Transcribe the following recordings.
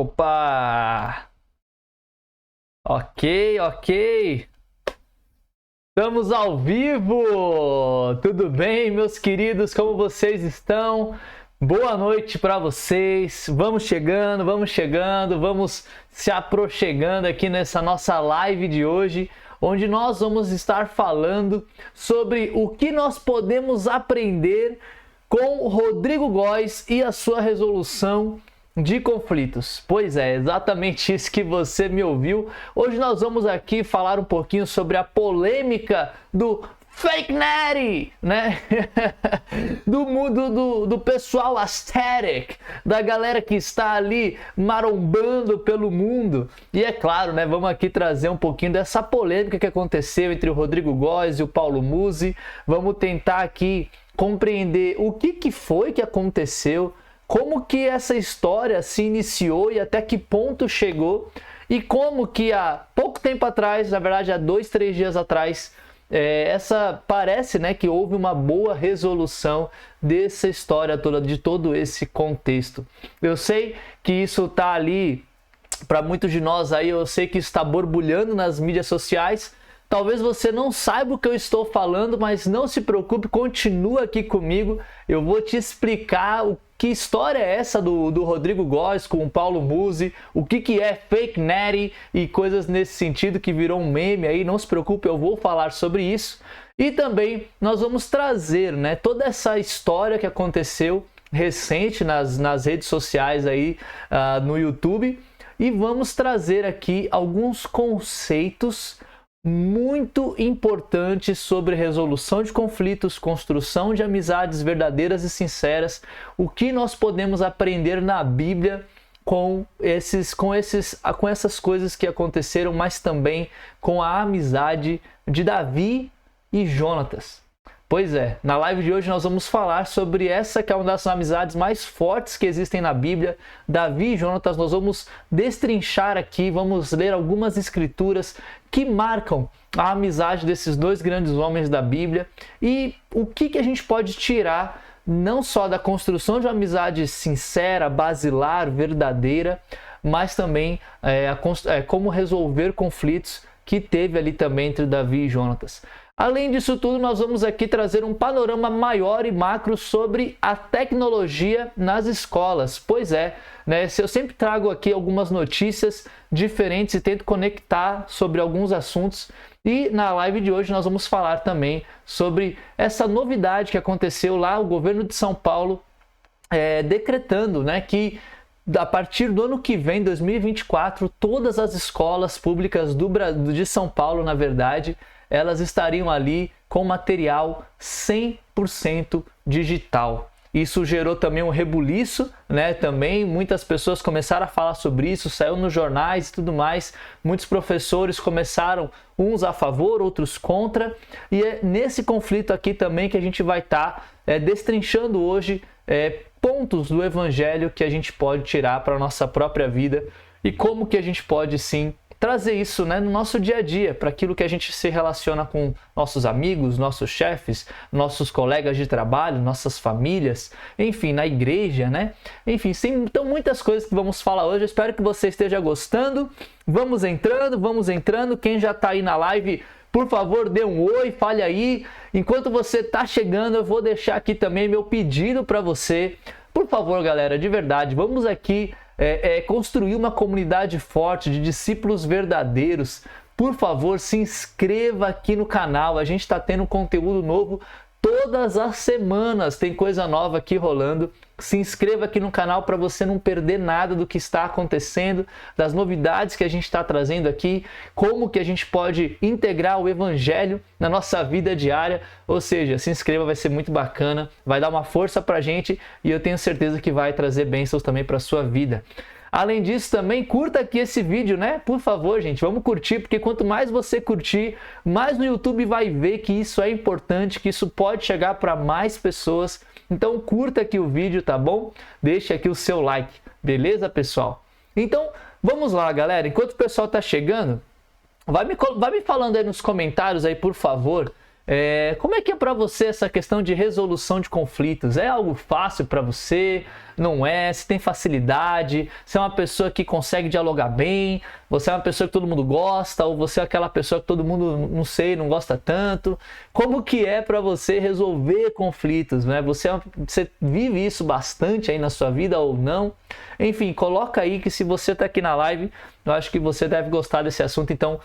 Opa! Ok. Estamos ao vivo! Tudo bem, meus queridos? Como vocês estão? Boa noite para vocês. Vamos chegando, vamos se aproximando aqui nessa nossa live de hoje, onde nós vamos estar falando sobre o que nós podemos aprender com o Rodrigo Góes e a sua resolução de conflitos. Pois é, exatamente isso que você me ouviu. Hoje nós vamos aqui falar um pouquinho sobre a polêmica do Fake Nery, né? do mundo do pessoal aesthetic, da galera que está ali marombando pelo mundo. E é claro, né? Vamos aqui trazer um pouquinho dessa polêmica que aconteceu entre o Rodrigo Góes e o Paulo Musi. Vamos tentar aqui compreender o que foi que aconteceu, como que essa história se iniciou e até que ponto chegou, e como que há pouco tempo atrás, na verdade há 2-3 dias atrás, parece, né, que houve uma boa resolução dessa história toda, de todo esse contexto. Eu sei que isso está ali, para muitos de nós aí, eu sei que isso está borbulhando nas mídias sociais. Talvez você não saiba o que eu estou falando, mas não se preocupe, continua aqui comigo. Eu vou te explicar que história é essa do Rodrigo Góes com o Paulo Musi, o que é Fake Nery e coisas nesse sentido que virou um meme aí. Não se preocupe, eu vou falar sobre isso. E também nós vamos trazer, né, toda essa história que aconteceu recente nas redes sociais aí, no YouTube, e vamos trazer aqui alguns conceitos muito importante sobre resolução de conflitos, construção de amizades verdadeiras e sinceras, o que nós podemos aprender na Bíblia com essas coisas que aconteceram, mas também com a amizade de Davi e Jonatas. Pois é, na live de hoje nós vamos falar sobre essa que é uma das amizades mais fortes que existem na Bíblia, Davi e Jonatas. Nós vamos destrinchar aqui, vamos ler algumas escrituras que marcam a amizade desses dois grandes homens da Bíblia e o que a gente pode tirar não só da construção de uma amizade sincera, basilar, verdadeira, mas também como resolver conflitos que teve ali também entre Davi e Jonatas. Além disso tudo, nós vamos aqui trazer um panorama maior e macro sobre a tecnologia nas escolas. Pois é, né? Eu sempre trago aqui algumas notícias diferentes e tento conectar sobre alguns assuntos. E na live de hoje nós vamos falar também sobre essa novidade que aconteceu lá, o governo de São Paulo decretando, né, que a partir do ano que vem, 2024, todas as escolas públicas de São Paulo, na verdade, elas estariam ali com material 100% digital. Isso gerou também um rebuliço, né? Também muitas pessoas começaram a falar sobre isso, saiu nos jornais e tudo mais. Muitos professores começaram, uns a favor, outros contra. E é nesse conflito aqui também que a gente vai estar destrinchando hoje pontos do Evangelho que a gente pode tirar para a nossa própria vida e como que a gente pode sim trazer isso, né, no nosso dia a dia, para aquilo que a gente se relaciona com nossos amigos, nossos chefes, nossos colegas de trabalho, nossas famílias, enfim, na igreja, né? Enfim, então muitas coisas que vamos falar hoje. Eu espero que você esteja gostando. Vamos entrando. Quem já está aí na live, por favor, dê um oi, fale aí. Enquanto você está chegando, eu vou deixar aqui também meu pedido para você. Por favor, galera, de verdade, vamos aqui construir uma comunidade forte de discípulos verdadeiros. Por favor, se inscreva aqui no canal. A gente está tendo conteúdo novo todas as semanas, tem coisa nova aqui rolando. Se inscreva aqui no canal para você não perder nada do que está acontecendo, das novidades que a gente está trazendo aqui, como que a gente pode integrar o Evangelho na nossa vida diária. Ou seja, se inscreva, vai ser muito bacana, vai dar uma força para a gente e eu tenho certeza que vai trazer bênçãos também para a sua vida. Além disso, também curta aqui esse vídeo, né? Por favor, gente, vamos curtir, porque quanto mais você curtir, mais no YouTube vai ver que isso é importante, que isso pode chegar para mais pessoas. Então curta aqui o vídeo, tá bom? Deixe aqui o seu like, beleza, pessoal? Então, vamos lá, galera. Enquanto o pessoal tá chegando, vai me falando aí nos comentários aí, por favor, como é que é para você essa questão de resolução de conflitos? É algo fácil para você? não é, se tem facilidade, se é uma pessoa que consegue dialogar bem, você é uma pessoa que todo mundo gosta, ou você é aquela pessoa que todo mundo, não sei, não gosta tanto. Como que é para você resolver conflitos, né? Você vive isso bastante aí na sua vida ou não? Enfim, coloca aí que se você está aqui na live, eu acho que você deve gostar desse assunto. Então,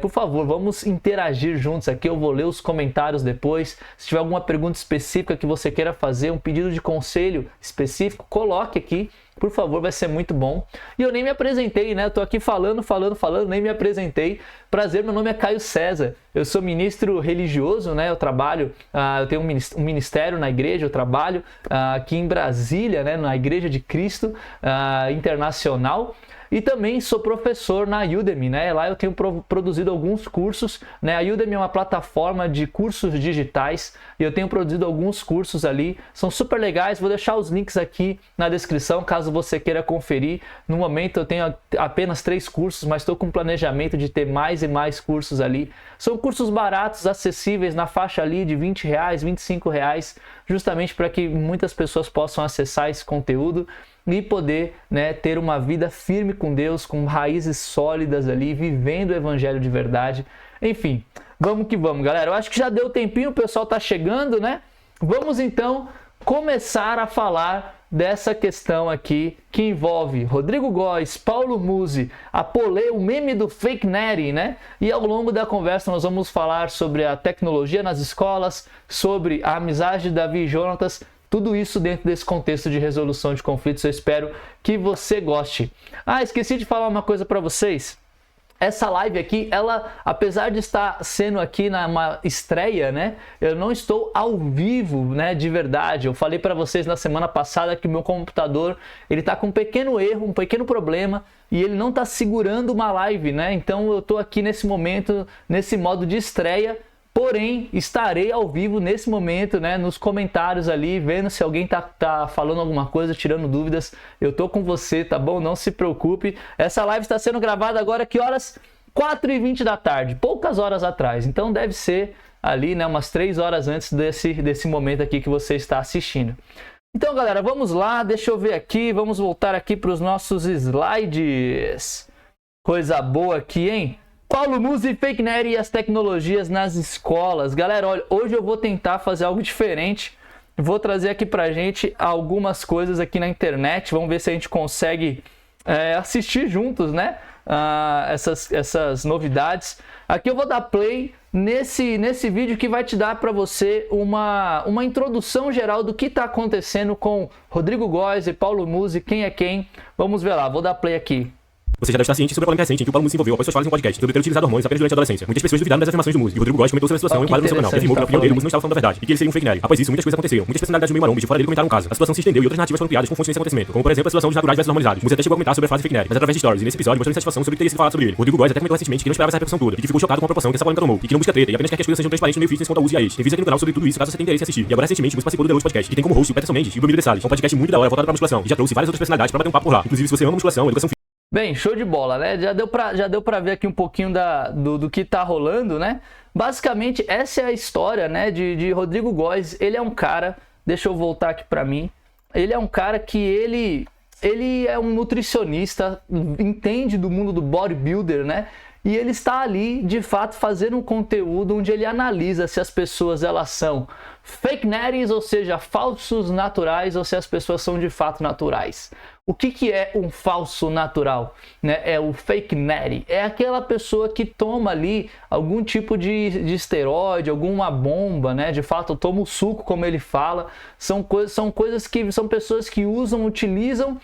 por favor, vamos interagir juntos aqui. Eu vou ler os comentários depois. Se tiver alguma pergunta específica que você queira fazer, um pedido de conselho específico, coloque aqui. Por favor, vai ser muito bom. E eu nem me apresentei, né? Eu tô aqui falando, nem me apresentei. Prazer, meu nome é Caio César. Eu sou ministro religioso, né? Eu trabalho, eu tenho um ministério na igreja, eu trabalho aqui em Brasília, né? Na Igreja de Cristo Internacional. E também sou professor na Udemy, né? Lá eu tenho produzido alguns cursos, né? A Udemy é uma plataforma de cursos digitais e eu tenho produzido alguns cursos ali. São super legais, vou deixar os links aqui na descrição, caso você queira conferir. No momento eu tenho apenas 3 cursos, mas estou com planejamento de ter mais e mais cursos ali. São cursos baratos, acessíveis, na faixa ali de R$20, R$25, justamente para que muitas pessoas possam acessar esse conteúdo e poder, né, ter uma vida firme com Deus, com raízes sólidas ali, vivendo o evangelho de verdade. Enfim, vamos que vamos, galera. Eu acho que já deu tempinho, o pessoal tá chegando, né? Vamos então começar a falar dessa questão aqui que envolve Rodrigo Góes, Paulo Musi, o meme do Fake Nery, né? E ao longo da conversa nós vamos falar sobre a tecnologia nas escolas, sobre a amizade de Davi e Jonatas. Tudo isso dentro desse contexto de resolução de conflitos. Eu espero que você goste. Esqueci de falar uma coisa para vocês. Essa live aqui, ela, apesar de estar sendo aqui numa estreia, né? Eu não estou ao vivo, né? De verdade. Eu falei para vocês na semana passada que o meu computador, ele tá com um pequeno erro, um pequeno problema, e ele não tá segurando uma live, né? Então eu tô aqui nesse momento, nesse modo de estreia. Porém, estarei ao vivo nesse momento, né, nos comentários ali, vendo se alguém tá falando alguma coisa, tirando dúvidas. Eu tô com você, tá bom? Não se preocupe. Essa live está sendo gravada agora, que horas? 4h20 da tarde, poucas horas atrás. Então deve ser ali, né, umas 3 horas antes desse momento aqui que você está assistindo. Então, galera, vamos lá. Deixa eu ver aqui. Vamos voltar aqui para os nossos slides. Coisa boa aqui, hein? Paulo Musi, Fake Nery e as tecnologias nas escolas. Galera, olha, hoje eu vou tentar fazer algo diferente. Vou trazer aqui pra gente algumas coisas aqui na internet. Vamos ver se a gente consegue assistir juntos, né? Essas novidades. Aqui eu vou dar play nesse vídeo que vai te dar para você uma introdução geral do que está acontecendo com Rodrigo Góes e Paulo Musi, quem é quem. Vamos ver lá, vou dar play aqui. Você já deve estar ciente sobre a polêmica recente em que o Paulo Musi se envolveu após suas falas em podcast sobre ter utilizado hormônios apenas durante a adolescência. Muitas pessoas duvidaram das afirmações do Musi, e Rodrigo Góes comentou sobre a situação em um quadro no seu canal, que afirmou que na opinião dele o Musi não estava falando a verdade, e que ele seria um fake Nery. Após isso, muitas coisas aconteceram. Muitas personalidades do meio maromba de fora dele comentaram o caso. A situação se estendeu e outras narrativas foram criadas com fontes desse acontecimento, como por exemplo a situação dos naturais versus normalizados. Musi até chegou a comentar sobre a frase fake Nery, mas através de stories, e nesse episódio mostrou insatisfação sobre ter sido falado sobre ele. Rodrigo Góes até comentou recentemente que não esperava essa repercussão toda, e que ficou chocado com a proporção que essa polêmica tomou, e que não busca treta, e apenas quer que as coisas sejam transparentes no meio fitness quanto ao uso e a ex. Tem vídeo aqui no canal sobre tudo isso, caso você tenha interesse em assistir. E agora recentemente, Musi participou do The Load Podcast, que tem como host o Peterson Mendes e o Domingos de Salles, um podcast muito da hora voltado para musculação, e já trouxe várias outras personalidades para bater um papo por lá. Inclusive, se você ama musculação, educação. Bem, show de bola, né? Já deu pra ver aqui um pouquinho do que tá rolando, né? Basicamente, essa é a história, né, de Rodrigo Góes. Ele é um cara, deixa eu voltar aqui pra mim, ele é um cara que ele é um nutricionista, entende do mundo do bodybuilder, né? E ele está ali, de fato, fazendo um conteúdo onde ele analisa se as pessoas elas são fake Nerys, ou seja, falsos naturais, ou se as pessoas são de fato naturais. O que é um falso natural? Né? É o fake Nery. É aquela pessoa que toma ali algum tipo de esteroide, alguma bomba, né? De fato, toma o suco, como ele fala. São pessoas que utilizam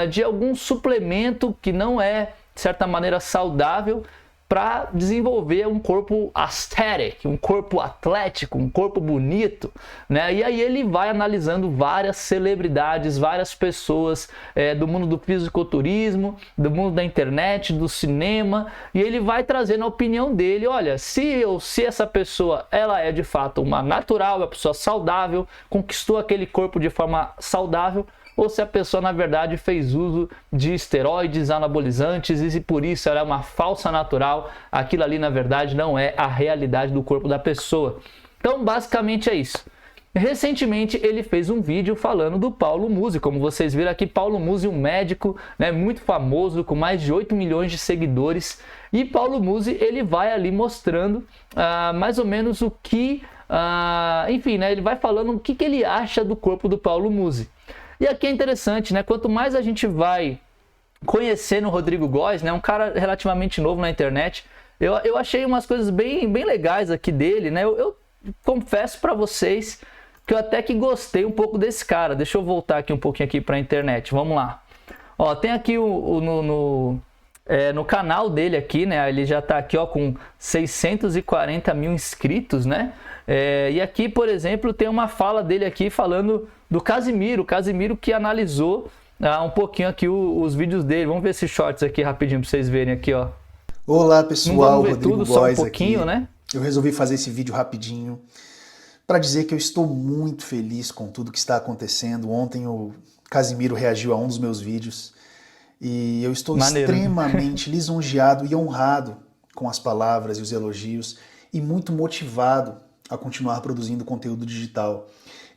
de algum suplemento que não é, de certa maneira, saudável, para desenvolver um corpo aesthetic, um corpo atlético, um corpo bonito, né? E aí ele vai analisando várias celebridades, várias pessoas do mundo do fisiculturismo, do mundo da internet, do cinema, e ele vai trazendo a opinião dele. Olha, se essa pessoa ela é de fato uma natural, uma pessoa saudável, conquistou aquele corpo de forma saudável, ou se a pessoa na verdade fez uso de esteroides, anabolizantes, e se por isso ela é uma falsa natural, aquilo ali na verdade não é a realidade do corpo da pessoa. Então basicamente é isso. recentemente ele fez um vídeo falando do Paulo Musi. Como vocês viram aqui, Paulo Musi, um médico, né, muito famoso, com mais de 8 milhões de seguidores. E Paulo Musi, ele vai ali mostrando mais ou menos o que... enfim, né, ele vai falando o que ele acha do corpo do Paulo Musi. E aqui é interessante, né? Quanto mais a gente vai conhecendo o Rodrigo Góes, né, um cara relativamente novo na internet, eu achei umas coisas bem legais aqui dele, né? Eu confesso para vocês que eu até que gostei um pouco desse cara. Deixa eu voltar aqui um pouquinho aqui para a internet. Vamos lá. Ó, tem aqui no canal dele aqui, né? Ele já tá aqui, ó, com 640 mil inscritos, né? E aqui, por exemplo, tem uma fala dele aqui falando do Casimiro. O Casimiro que analisou um pouquinho aqui os vídeos dele. Vamos ver esses shorts aqui rapidinho para vocês verem aqui, ó. Olá, pessoal. Rodrigo tudo, Góes só um pouquinho, aqui. Né? Eu resolvi fazer esse vídeo rapidinho para dizer que eu estou muito feliz com tudo que está acontecendo. Ontem o Casimiro reagiu a um dos meus vídeos e eu estou extremamente lisonjeado e honrado com as palavras e os elogios e muito motivado a continuar produzindo conteúdo digital.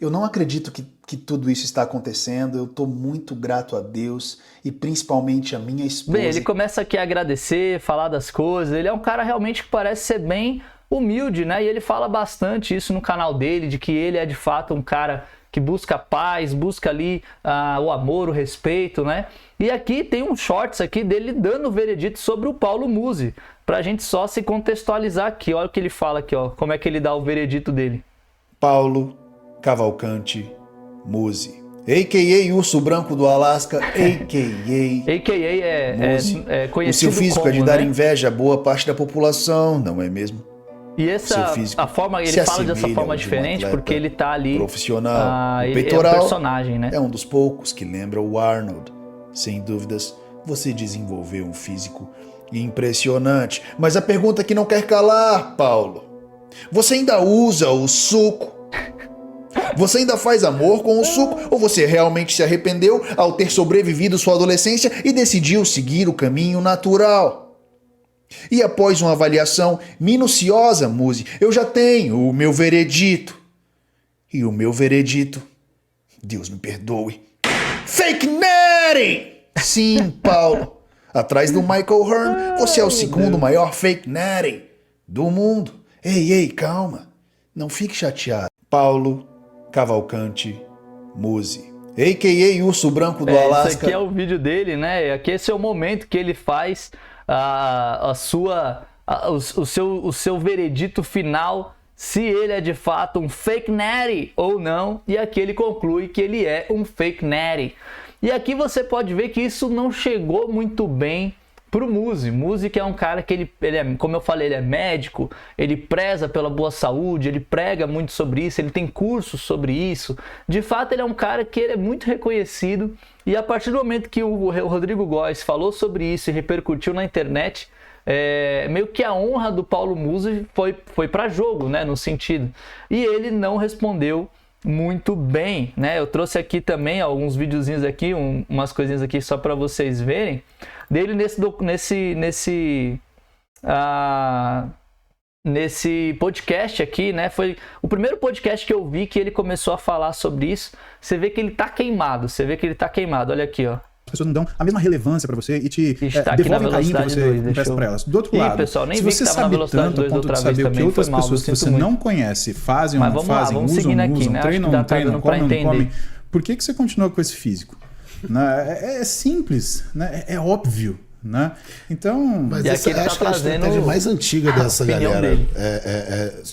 Eu não acredito que tudo isso está acontecendo, eu estou muito grato a Deus e principalmente a minha esposa. Bem, ele começa aqui a agradecer, falar das coisas, ele é um cara realmente que parece ser bem humilde, né? E ele fala bastante isso no canal dele, de que ele é de fato um cara que busca paz, busca ali o amor, o respeito, né? E aqui tem uns shorts aqui dele dando o veredito sobre o Paulo Musi, pra gente só se contextualizar aqui. Olha o que ele fala aqui, ó, como é que ele dá o veredito dele. Paulo Cavalcante Musi, a.k.a. Urso Branco do Alasca, a.k.a. é conhecido como, o seu físico é de dar inveja a boa parte da população, não é mesmo? E a forma, ele fala dessa forma diferente porque ele tá ali profissional. O é peitoral um personagem, né? É um dos poucos que lembra o Arnold. Sem dúvidas, você desenvolveu um físico impressionante. Mas a pergunta que não quer calar, Paulo: você ainda usa o suco? Você ainda faz amor com o suco ou você realmente se arrependeu ao ter sobrevivido sua adolescência e decidiu seguir o caminho natural? E após uma avaliação minuciosa, Musi, eu já tenho o meu veredito. E o meu veredito, Deus me perdoe, fake netting! Sim, Paulo. Atrás do Michael Hearn, você é o segundo maior fake netting do mundo. Ei, calma. Não fique chateado. Paulo Cavalcante Musi, a.k.a. Urso Branco do Alasca. Esse aqui é o vídeo dele, né? Aqui esse é o momento que ele faz o seu veredito final, se ele é de fato um fake natty ou não. E aqui ele conclui que ele é um fake natty. E aqui você pode ver que isso não chegou muito bem pro Musi. Musi que é um cara que ele é, como eu falei, ele é médico, ele preza pela boa saúde, ele prega muito sobre isso, ele tem cursos sobre isso. De fato, ele é um cara que ele é muito reconhecido e a partir do momento que o Rodrigo Góes falou sobre isso e repercutiu na internet, meio que a honra do Paulo Musi foi para jogo, né, no sentido. E ele não respondeu muito bem, né? Eu trouxe aqui também alguns videozinhos aqui, umas coisinhas aqui só para vocês verem dele nesse podcast aqui, né? Foi o primeiro podcast que eu vi que ele começou a falar sobre isso. Você vê que ele tá queimado, olha aqui, ó. As pessoas não dão a mesma relevância para você e te devolvem o carinho que você empresta para elas. Do outro lado, pessoal, nem se você sabe tanto a ponto de saber o que outras pessoas que você não conhece fazem ou não fazem, usam ou não usam, treinam ou não treinam, comem ou não comem, por que você continua com esse físico? É simples, né? É óbvio. Né? Então, mas essa acho que é a estratégia mais antiga dessa galera,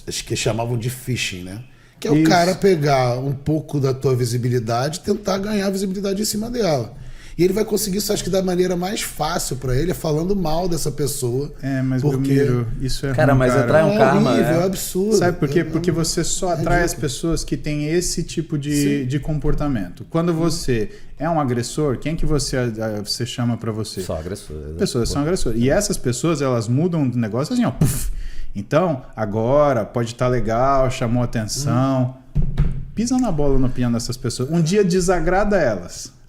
acho que chamavam de phishing, né? Que é o cara pegar um pouco da tua visibilidade e tentar ganhar visibilidade em cima dela. E ele vai conseguir isso, acho que da maneira mais fácil pra ele, é falando mal dessa pessoa. Mas Belmiro, isso é cara, ruim, mas atrai um karma. É absurdo. Sabe por quê? Porque você só atrai as pessoas que têm esse tipo de comportamento. Quando você é um agressor, quem que você chama pra você? Só agressor. Pessoas são agressores. E essas pessoas, elas mudam o negócio assim, ó. Puff. Então, agora pode estar legal, chamou atenção. Pisa na bola na opinião dessas pessoas. Um dia desagrada elas.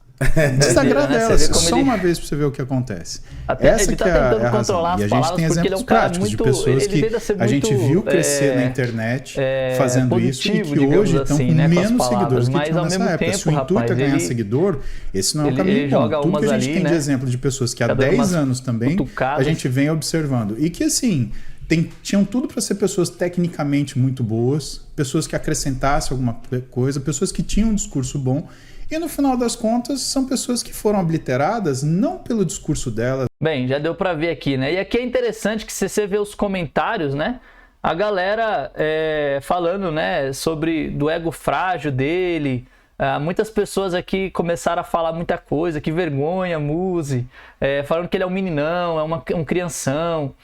Desagrada elas, só uma vez pra você ver o que acontece. Essa que é a razão. E a gente tem exemplos práticos de pessoas que a gente viu crescer na internet fazendo isso e que hoje estão com menos seguidores que tinham nessa época. Se o intuito é ganhar seguidor, esse não é o caminho bom. Tudo que a gente tem de exemplo de pessoas que há 10 anos também a gente vem observando. E que assim, tinham tudo para ser pessoas tecnicamente muito boas, pessoas que acrescentassem alguma coisa, pessoas que tinham um discurso bom. E no final das contas, são pessoas que foram obliteradas não pelo discurso delas. Bem, já deu pra ver aqui, né? E aqui é interessante que se você vê os comentários, né? A galera falando, né? Do ego frágil dele. Muitas pessoas aqui começaram a falar muita coisa. Que vergonha, Muzi. Falando que ele é um meninão, um crianção.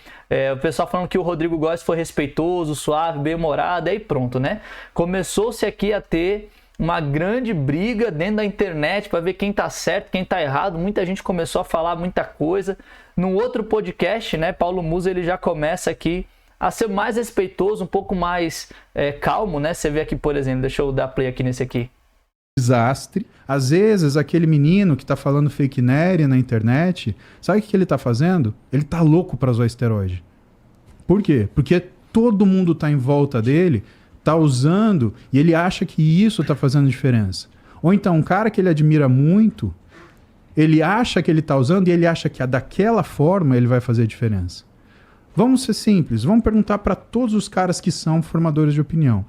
O pessoal falando que o Rodrigo Góes foi respeitoso, suave, bem-humorado. Aí pronto, né? Começou-se aqui a ter uma grande briga dentro da internet para ver quem tá certo, quem tá errado. Muita gente começou a falar muita coisa. Num outro podcast, né, Paulo Musi, ele já começa aqui a ser mais respeitoso, um pouco mais calmo, né? Você vê aqui, por exemplo, deixa eu dar play aqui nesse aqui. Desastre. Às vezes, aquele menino que tá falando fake news na internet, sabe o que ele tá fazendo? Ele tá louco para usar esteroide. Por quê? Porque todo mundo tá em volta dele, tá usando, e ele acha que isso tá fazendo diferença. Ou então, um cara que ele admira muito, ele acha que ele tá usando e ele acha que daquela forma ele vai fazer diferença. Vamos ser simples, vamos perguntar para todos os caras que são formadores de opinião.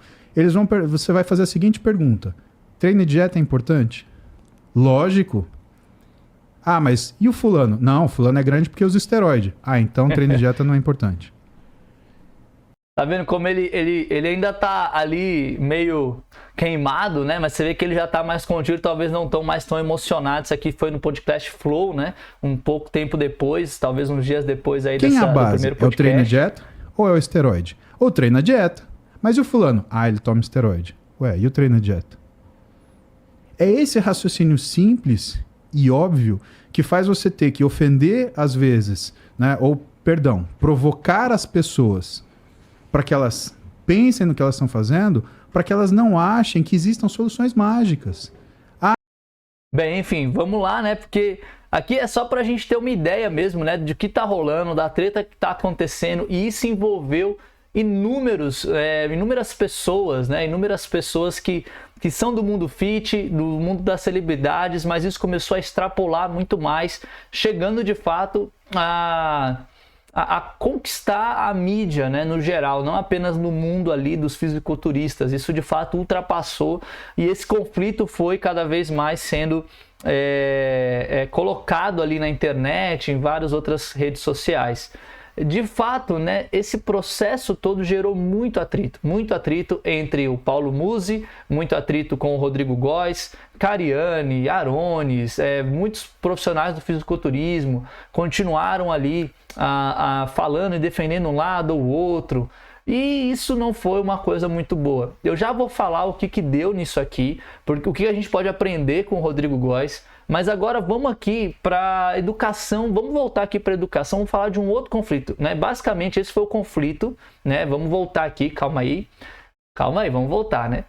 Você vai fazer a seguinte pergunta: treino e dieta é importante? Lógico. Ah, mas e o fulano? Não, o fulano é grande porque usa esteroide. Ah, então treino e dieta não é importante. Tá vendo como ele ainda tá ali meio queimado, né? Mas você vê que ele já tá mais contido, talvez não tão mais tão emocionado. Isso aqui foi no podcast Flow, né? Um pouco tempo depois, talvez uns dias depois aí do primeiro podcast. É o treino e dieta ou é o esteroide? Ou treina dieta. Mas e o fulano? Ah, ele toma esteroide. Ué, e o treino e dieta? É esse raciocínio simples e óbvio que faz você ter que ofender às vezes, né? Ou, perdão, provocar as pessoas para que elas pensem no que elas estão fazendo, para que elas não achem que existam soluções mágicas. Bem, enfim, vamos lá, né? Porque aqui é só para a gente ter uma ideia mesmo, né? De que tá rolando, da treta que tá acontecendo, e isso envolveu inúmeras pessoas, né? Inúmeras pessoas que são do mundo fit, do mundo das celebridades, mas isso começou a extrapolar muito mais, chegando de fato a conquistar a mídia, né, no geral, não apenas no mundo ali dos fisiculturistas. Isso de fato ultrapassou, e esse conflito foi cada vez mais sendo colocado ali na internet, em várias outras redes sociais. De fato, né, esse processo todo gerou muito atrito entre o Paulo Musi, muito atrito com o Rodrigo Góes, Cariani, Arones, muitos profissionais do fisiculturismo continuaram ali falando e defendendo um lado ou outro, e isso não foi uma coisa muito boa. Eu já vou falar o que deu nisso aqui, porque o que a gente pode aprender com o Rodrigo Góes. Mas agora vamos aqui para educação, vamos voltar aqui para educação, vamos falar de um outro conflito, né? Basicamente esse foi o conflito, né? Vamos voltar aqui, calma aí, vamos voltar, né?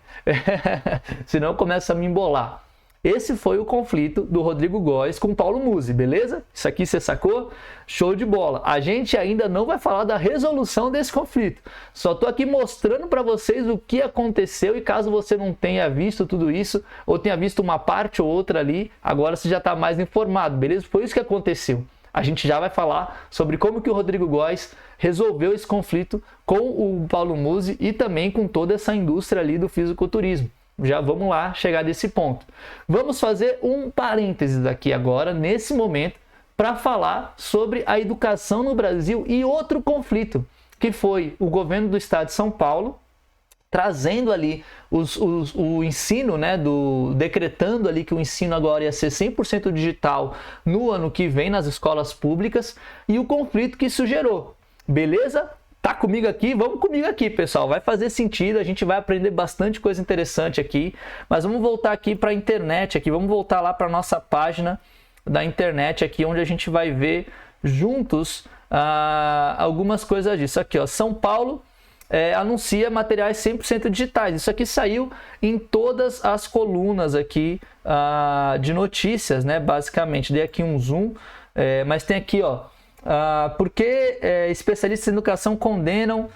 Senão começa a me embolar. Esse foi o conflito do Rodrigo Góes com o Paulo Musi, beleza? Isso aqui você sacou? Show de bola. A gente ainda não vai falar da resolução desse conflito. Só tô aqui mostrando para vocês o que aconteceu, e caso você não tenha visto tudo isso, ou tenha visto uma parte ou outra ali, agora você já tá mais informado, beleza? Foi isso que aconteceu. A gente já vai falar sobre como que o Rodrigo Góes resolveu esse conflito com o Paulo Musi e também com toda essa indústria ali do fisiculturismo. Já vamos lá chegar nesse ponto. Vamos fazer um parênteses aqui agora, nesse momento, para falar sobre a educação no Brasil e outro conflito, que foi o governo do estado de São Paulo trazendo ali o ensino, né, decretando ali que o ensino agora ia ser 100% digital no ano que vem nas escolas públicas, e o conflito que isso gerou. Beleza? Tá comigo aqui? Vamos comigo aqui, pessoal. Vai fazer sentido, a gente vai aprender bastante coisa interessante aqui. Mas vamos voltar aqui para a internet, aqui. Vamos voltar lá para a nossa página da internet aqui, onde a gente vai ver juntos algumas coisas disso. Aqui, ó, São Paulo anuncia materiais 100% digitais. Isso aqui saiu em todas as colunas aqui de notícias, né? Basicamente, dei aqui um zoom, mas tem aqui, ó, por que especialistas em educação condenam...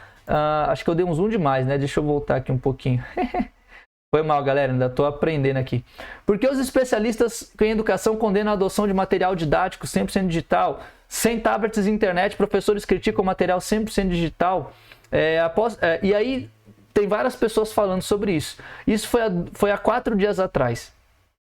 acho que eu dei um zoom demais, né? Deixa eu voltar aqui um pouquinho. Foi mal, galera, ainda estou aprendendo aqui. Por que os especialistas em educação condenam a adoção de material didático 100% digital? Sem tablets e internet, professores criticam o material 100% digital. E aí tem várias pessoas falando sobre isso. Isso foi há 4 dias atrás.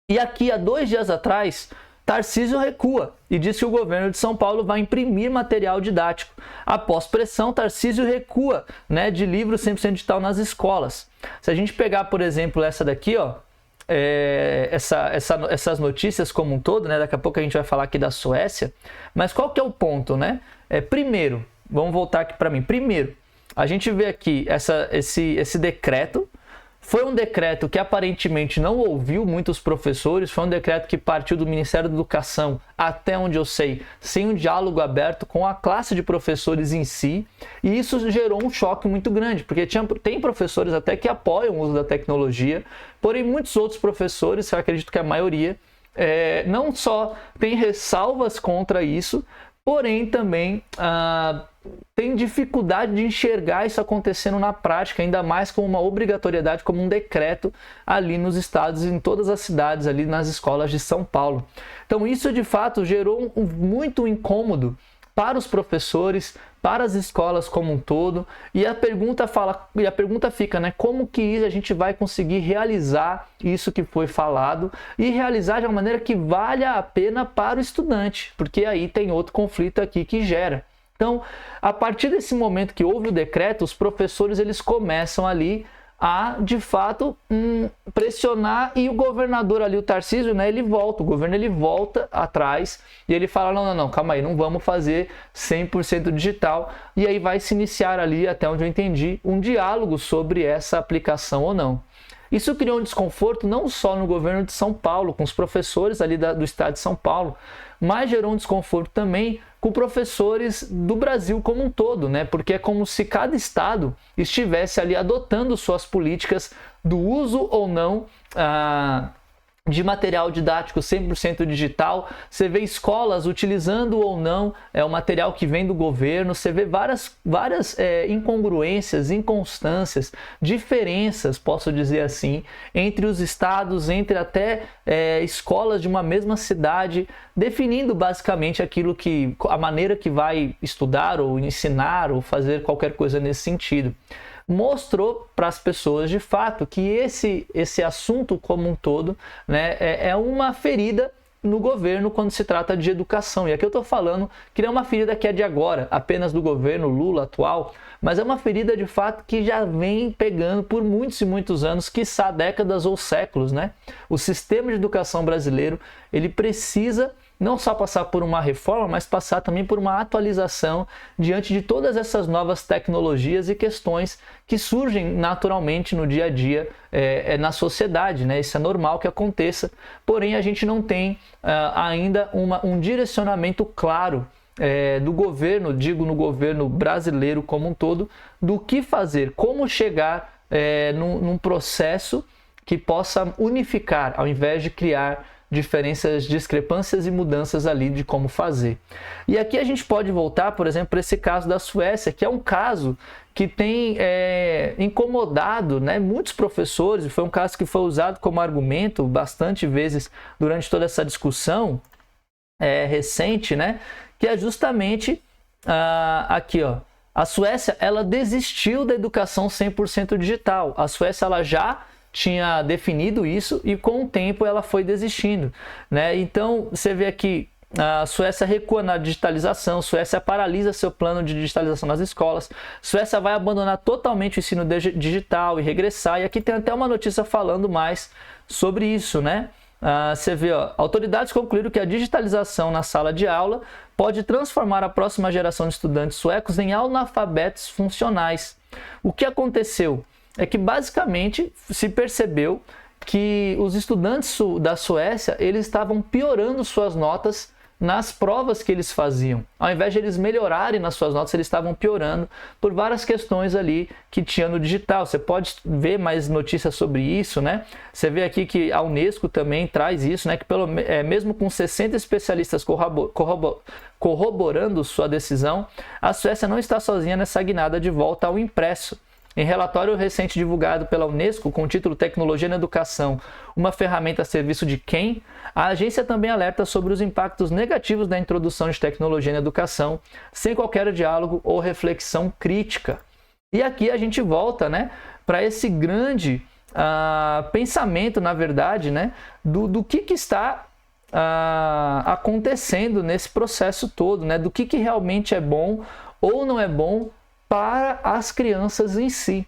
E aqui, há 2 dias atrás, Tarcísio recua e diz que o governo de São Paulo vai imprimir material didático. Após pressão, Tarcísio recua, né, de livro 100% digital nas escolas. Se a gente pegar, por exemplo, essa daqui, ó, essas notícias como um todo, né, daqui a pouco a gente vai falar aqui da Suécia, mas qual que é o ponto, né? Primeiro, vamos voltar aqui para mim. Primeiro, a gente vê aqui esse decreto. Foi um decreto que aparentemente não ouviu muitos professores, foi um decreto que partiu do Ministério da Educação, até onde eu sei, sem um diálogo aberto com a classe de professores em si, e isso gerou um choque muito grande, porque tem professores até que apoiam o uso da tecnologia, porém muitos outros professores, eu acredito que a maioria, não só tem ressalvas contra isso, porém também tem dificuldade de enxergar isso acontecendo na prática, ainda mais como uma obrigatoriedade, como um decreto ali nos estados, em todas as cidades, ali nas escolas de São Paulo. Então isso de fato gerou muito incômodo para os professores, para as escolas como um todo, e a pergunta fica, né, como que a gente vai conseguir realizar isso que foi falado e realizar de uma maneira que valha a pena para o estudante, porque aí tem outro conflito aqui que gera. Então, a partir desse momento que houve o decreto, os professores eles começam ali a, de fato, pressionar, e o governador ali, o Tarcísio, né, o governo ele volta atrás e ele fala, não, calma aí, não vamos fazer 100% digital, e aí vai se iniciar ali, até onde eu entendi, um diálogo sobre essa aplicação ou não. Isso criou um desconforto não só no governo de São Paulo, com os professores ali do estado de São Paulo, mas gerou um desconforto também com professores do Brasil como um todo, né? Porque é como se cada estado estivesse ali adotando suas políticas do uso ou não de material didático 100% digital. Você vê escolas utilizando ou não o material que vem do governo, você vê várias incongruências, inconstâncias, diferenças, posso dizer assim, entre os estados, entre até escolas de uma mesma cidade, definindo basicamente a maneira que vai estudar ou ensinar ou fazer qualquer coisa nesse sentido. Mostrou para as pessoas de fato que esse assunto como um todo, né, é uma ferida no governo quando se trata de educação. E aqui eu estou falando que não é uma ferida que é de agora, apenas do governo Lula atual, mas é uma ferida de fato que já vem pegando por muitos e muitos anos, quiçá décadas ou séculos, né? O sistema de educação brasileiro, ele precisa não só passar por uma reforma, mas passar também por uma atualização diante de todas essas novas tecnologias e questões que surgem naturalmente no dia a dia na sociedade, né? Isso é normal que aconteça, porém a gente não tem ainda um direcionamento claro do governo, digo no governo brasileiro como um todo, do que fazer, como chegar num processo que possa unificar, ao invés de criar diferenças, discrepâncias e mudanças ali de como fazer. E aqui a gente pode voltar, por exemplo, para esse caso da Suécia, que é um caso que tem incomodado, né, muitos professores, e foi um caso que foi usado como argumento bastante vezes durante toda essa discussão recente, né, que é justamente aqui, ó, a Suécia, ela desistiu da educação 100% digital. A Suécia, ela já tinha definido isso e com o tempo ela foi desistindo, né? Então você vê aqui, a Suécia recua na digitalização, a Suécia paralisa seu plano de digitalização nas escolas, a Suécia vai abandonar totalmente o ensino digital e regressar, e aqui tem até uma notícia falando mais sobre isso, né? Você vê, ó, autoridades concluíram que a digitalização na sala de aula pode transformar a próxima geração de estudantes suecos em analfabetos funcionais. O que aconteceu? É que basicamente se percebeu que os estudantes da Suécia eles estavam piorando suas notas nas provas que eles faziam. Ao invés de eles melhorarem nas suas notas, eles estavam piorando por várias questões ali que tinha no digital. Você pode ver mais notícias sobre isso, né? Você vê aqui que a Unesco também traz isso, né? Que mesmo com 60 especialistas corroborando sua decisão, a Suécia não está sozinha nessa guinada de volta ao impresso. Em relatório recente divulgado pela Unesco com o título Tecnologia na Educação, uma ferramenta a serviço de quem? A agência também alerta sobre os impactos negativos da introdução de tecnologia na educação, sem qualquer diálogo ou reflexão crítica. E aqui a gente volta, né, para esse grande pensamento, na verdade, né, do que está acontecendo nesse processo todo, né, do que realmente é bom ou não é bom para as crianças em si.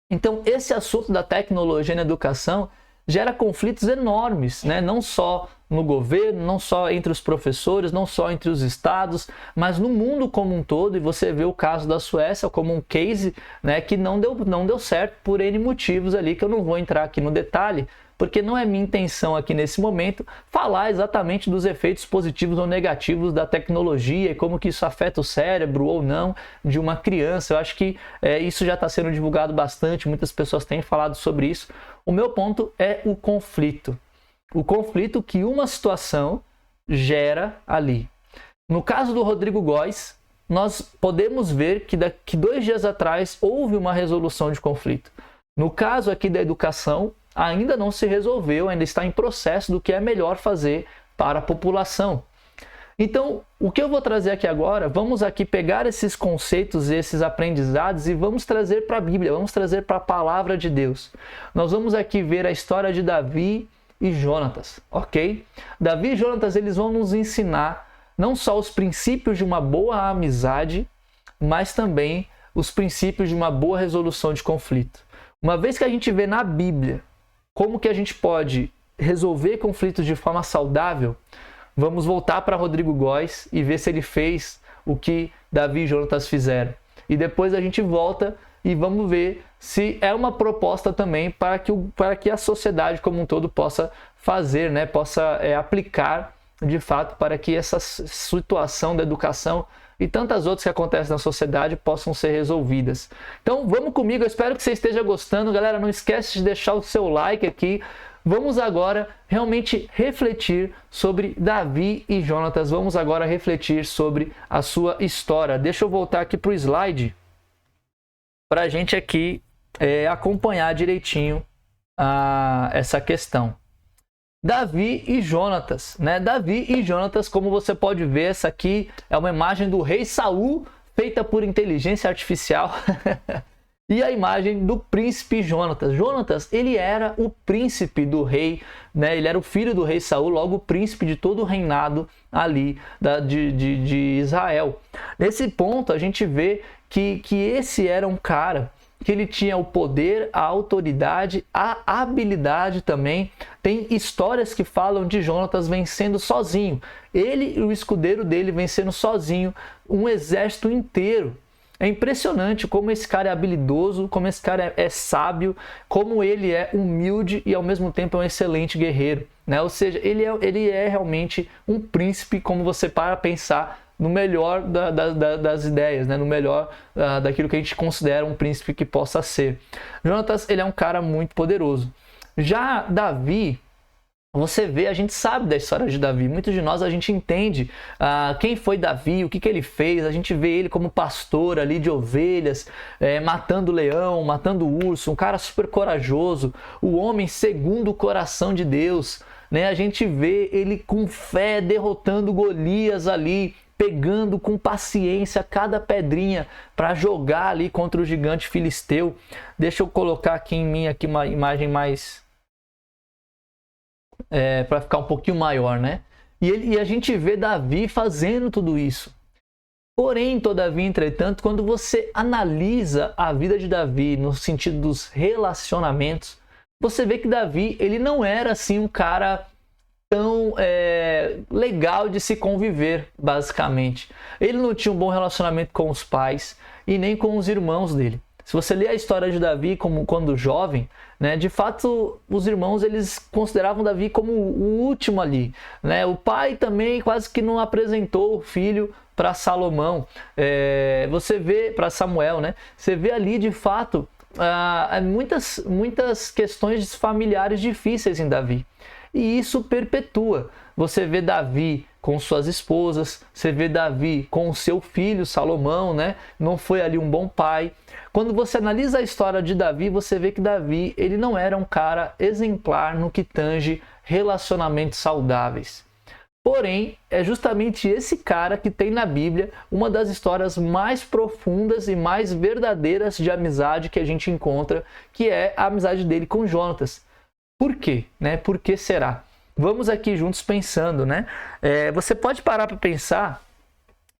Então, esse assunto da tecnologia na educação gera conflitos enormes, né? Não só no governo, não só entre os professores, não só entre os estados, mas no mundo como um todo. E você vê o caso da Suécia como um case, né, que não deu certo por N motivos ali, que eu não vou entrar aqui no detalhe, porque não é minha intenção aqui nesse momento falar exatamente dos efeitos positivos ou negativos da tecnologia e como que isso afeta o cérebro ou não de uma criança. Eu acho que isso já está sendo divulgado bastante, muitas pessoas têm falado sobre isso. O meu ponto é o conflito. O conflito que uma situação gera ali. No caso do Rodrigo Góes, nós podemos ver que 2 dias atrás houve uma resolução de conflito. No caso aqui da educação, ainda não se resolveu, ainda está em processo do que é melhor fazer para a população. Então, o que eu vou trazer aqui agora, vamos aqui pegar esses conceitos, esses aprendizados e vamos trazer para a Bíblia, vamos trazer para a palavra de Deus. Nós vamos aqui ver a história de Davi e Jonatas, ok? Davi e Jonatas, eles vão nos ensinar não só os princípios de uma boa amizade, mas também os princípios de uma boa resolução de conflito. Uma vez que a gente vê na Bíblia como que a gente pode resolver conflitos de forma saudável, vamos voltar para Rodrigo Góes e ver se ele fez o que Davi e Jonatas fizeram. E depois a gente volta e vamos ver se é uma proposta também para que a sociedade como um todo possa fazer, né? Possa aplicar de fato para que essa situação da educação e tantas outras que acontecem na sociedade possam ser resolvidas. Então vamos comigo, eu espero que você esteja gostando. Galera, não esquece de deixar o seu like aqui. Vamos agora realmente refletir sobre Davi e Jonatas. Vamos agora refletir sobre a sua história. Deixa eu voltar aqui para o slide para a gente aqui acompanhar direitinho essa questão. Davi e Jonatas, né? Davi e Jonatas, como você pode ver, essa aqui é uma imagem do rei Saul, feita por inteligência artificial. E a imagem do príncipe Jonatas. Jonatas, ele era o príncipe do rei, né? Ele era o filho do rei Saul, logo o príncipe de todo o reinado ali de Israel. Nesse ponto, a gente vê que esse era um cara que ele tinha o poder, a autoridade, a habilidade também. Tem histórias que falam de Jonatas vencendo sozinho. Ele e o escudeiro dele vencendo sozinho um exército inteiro. É impressionante como esse cara é habilidoso, como esse cara é sábio, como ele é humilde e ao mesmo tempo é um excelente guerreiro, né? Ou seja, ele é realmente um príncipe, como você para pensar no melhor das ideias, né? No melhor daquilo que a gente considera um príncipe que possa ser. Jonatas, ele é um cara muito poderoso. Já Davi, você vê, a gente sabe da história de Davi. Muitos de nós, a gente entende quem foi Davi, o que ele fez. A gente vê ele como pastor ali de ovelhas, matando leão, matando urso, um cara super corajoso, o homem segundo o coração de Deus, né? A gente vê ele com fé derrotando Golias ali, pegando com paciência cada pedrinha para jogar ali contra o gigante filisteu. Deixa eu colocar aqui em mim aqui uma imagem mais para ficar um pouquinho maior, né? E a gente vê Davi fazendo tudo isso. Porém, todavia, entretanto, quando você analisa a vida de Davi no sentido dos relacionamentos, você vê que Davi, ele não era assim um cara tão legal de se conviver, basicamente. Ele não tinha um bom relacionamento com os pais e nem com os irmãos dele. Se você ler a história de Davi como quando jovem, né, de fato os irmãos eles consideravam Davi como o último ali, né? O pai também quase que não apresentou o filho para Salomão. Você vê para Samuel, né? Você vê ali de fato muitas questões familiares difíceis em Davi. E isso perpetua. Você vê Davi com suas esposas, você vê Davi com o seu filho Salomão, né? Não foi ali um bom pai. Quando você analisa a história de Davi, você vê que Davi ele não era um cara exemplar no que tange relacionamentos saudáveis. Porém, é justamente esse cara que tem na Bíblia uma das histórias mais profundas e mais verdadeiras de amizade que a gente encontra, que é a amizade dele com Jonatas. Por quê? Né? Por que será? Vamos aqui juntos pensando, né? Você pode parar para pensar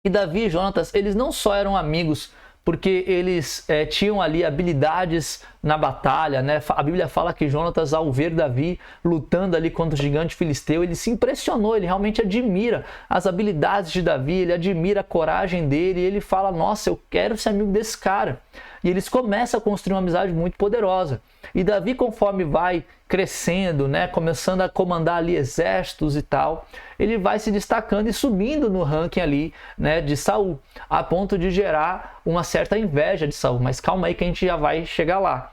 que Davi e Jonatas, eles não só eram amigos porque eles tinham ali habilidades na batalha, né? A Bíblia fala que Jonatas, ao ver Davi lutando ali contra o gigante filisteu, ele se impressionou, ele realmente admira as habilidades de Davi, ele admira a coragem dele, e ele fala, nossa, eu quero ser amigo desse cara. E eles começam a construir uma amizade muito poderosa. E Davi, conforme vai crescendo, né, começando a comandar ali exércitos e tal, ele vai se destacando e subindo no ranking ali, né, de Saul, a ponto de gerar uma certa inveja de Saul. Mas calma aí que a gente já vai chegar lá.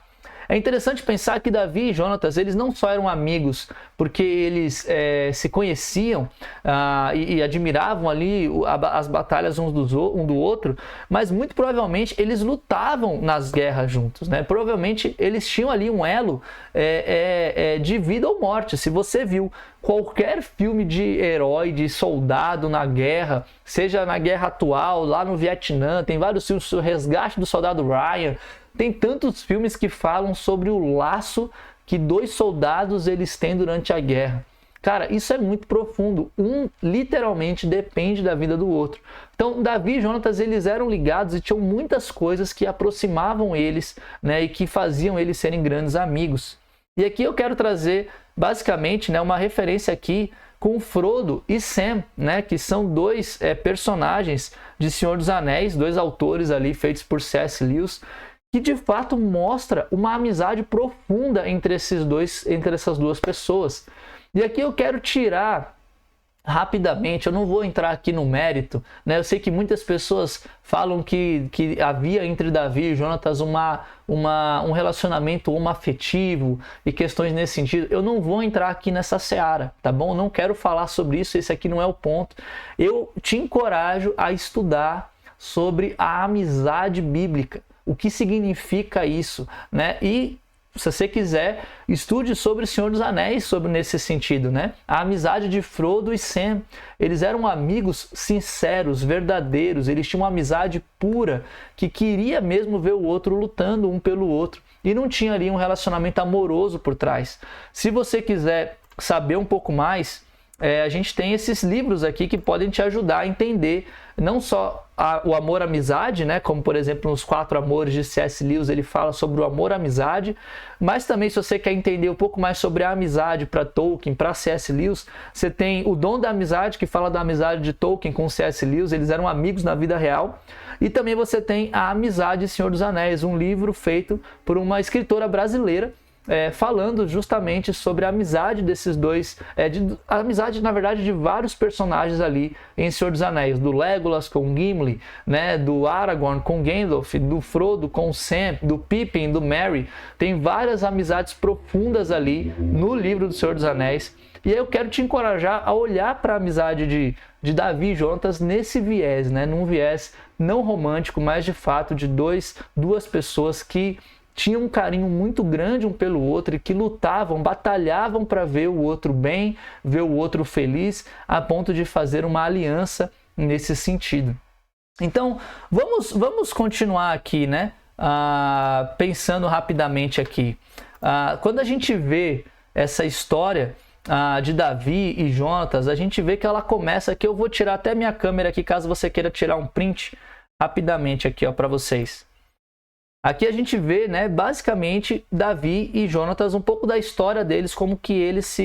É interessante pensar que Davi e Jonatas, eles não só eram amigos porque eles se conheciam e admiravam ali as batalhas um do outro, mas muito provavelmente eles lutavam nas guerras juntos, né? Provavelmente eles tinham ali um elo de vida ou morte. Se você viu qualquer filme de herói, de soldado na guerra, seja na guerra atual, lá no Vietnã, tem vários filmes, o Resgate do Soldado Ryan, tem tantos filmes que falam sobre o laço que dois soldados eles têm durante a guerra. Cara, isso é muito profundo. Um literalmente depende da vida do outro. Então, Davi e Jonatas, eles eram ligados e tinham muitas coisas que aproximavam eles, né, e que faziam eles serem grandes amigos. E aqui eu quero trazer, basicamente, né, uma referência aqui com Frodo e Sam, né, que são dois personagens de Senhor dos Anéis, dois autores ali feitos por C.S. Lewis, que de fato mostra uma amizade profunda entre essas duas pessoas. E aqui eu quero tirar rapidamente, eu não vou entrar aqui no mérito, né? Eu sei que muitas pessoas falam que havia entre Davi e Jonatas um relacionamento homoafetivo e questões nesse sentido. Eu não vou entrar aqui nessa seara, tá bom? Eu não quero falar sobre isso, esse aqui não é o ponto. Eu te encorajo a estudar sobre a amizade bíblica. O que significa isso, né? E se você quiser, estude sobre o Senhor dos Anéis, nesse sentido, né? A amizade de Frodo e Sam. Eles eram amigos sinceros, verdadeiros. Eles tinham uma amizade pura, que queria mesmo ver o outro lutando um pelo outro. E não tinha ali um relacionamento amoroso por trás. Se você quiser saber um pouco mais, a gente tem esses livros aqui que podem te ajudar a entender não só o amor-amizade, né? Como por exemplo nos 4 Amores de C.S. Lewis, ele fala sobre o amor-amizade, mas também se você quer entender um pouco mais sobre a amizade para Tolkien, para C.S. Lewis, você tem O Dom da Amizade, que fala da amizade de Tolkien com C.S. Lewis, eles eram amigos na vida real, e também você tem A Amizade Senhor dos Anéis, um livro feito por uma escritora brasileira, falando justamente sobre a amizade desses dois, a amizade na verdade de vários personagens ali em Senhor dos Anéis, do Legolas com Gimli, né, do Aragorn com Gandalf, do Frodo com Sam, do Pippin, do Merry. Tem várias amizades profundas ali no livro do Senhor dos Anéis. E aí eu quero te encorajar a olhar para a amizade de Davi e Jonatas nesse viés, né, num viés não romântico, mas de fato de duas pessoas que tinham um carinho muito grande um pelo outro e que lutavam, batalhavam para ver o outro bem, ver o outro feliz, a ponto de fazer uma aliança nesse sentido. Então, vamos continuar aqui, né? Pensando rapidamente aqui. Quando a gente vê essa história de Davi e Jonatas, a gente vê que ela começa aqui. Eu vou tirar até minha câmera aqui, caso você queira tirar um print rapidamente aqui, ó, para vocês. Aqui a gente vê, né, basicamente Davi e Jonatas, um pouco da história deles, como que eles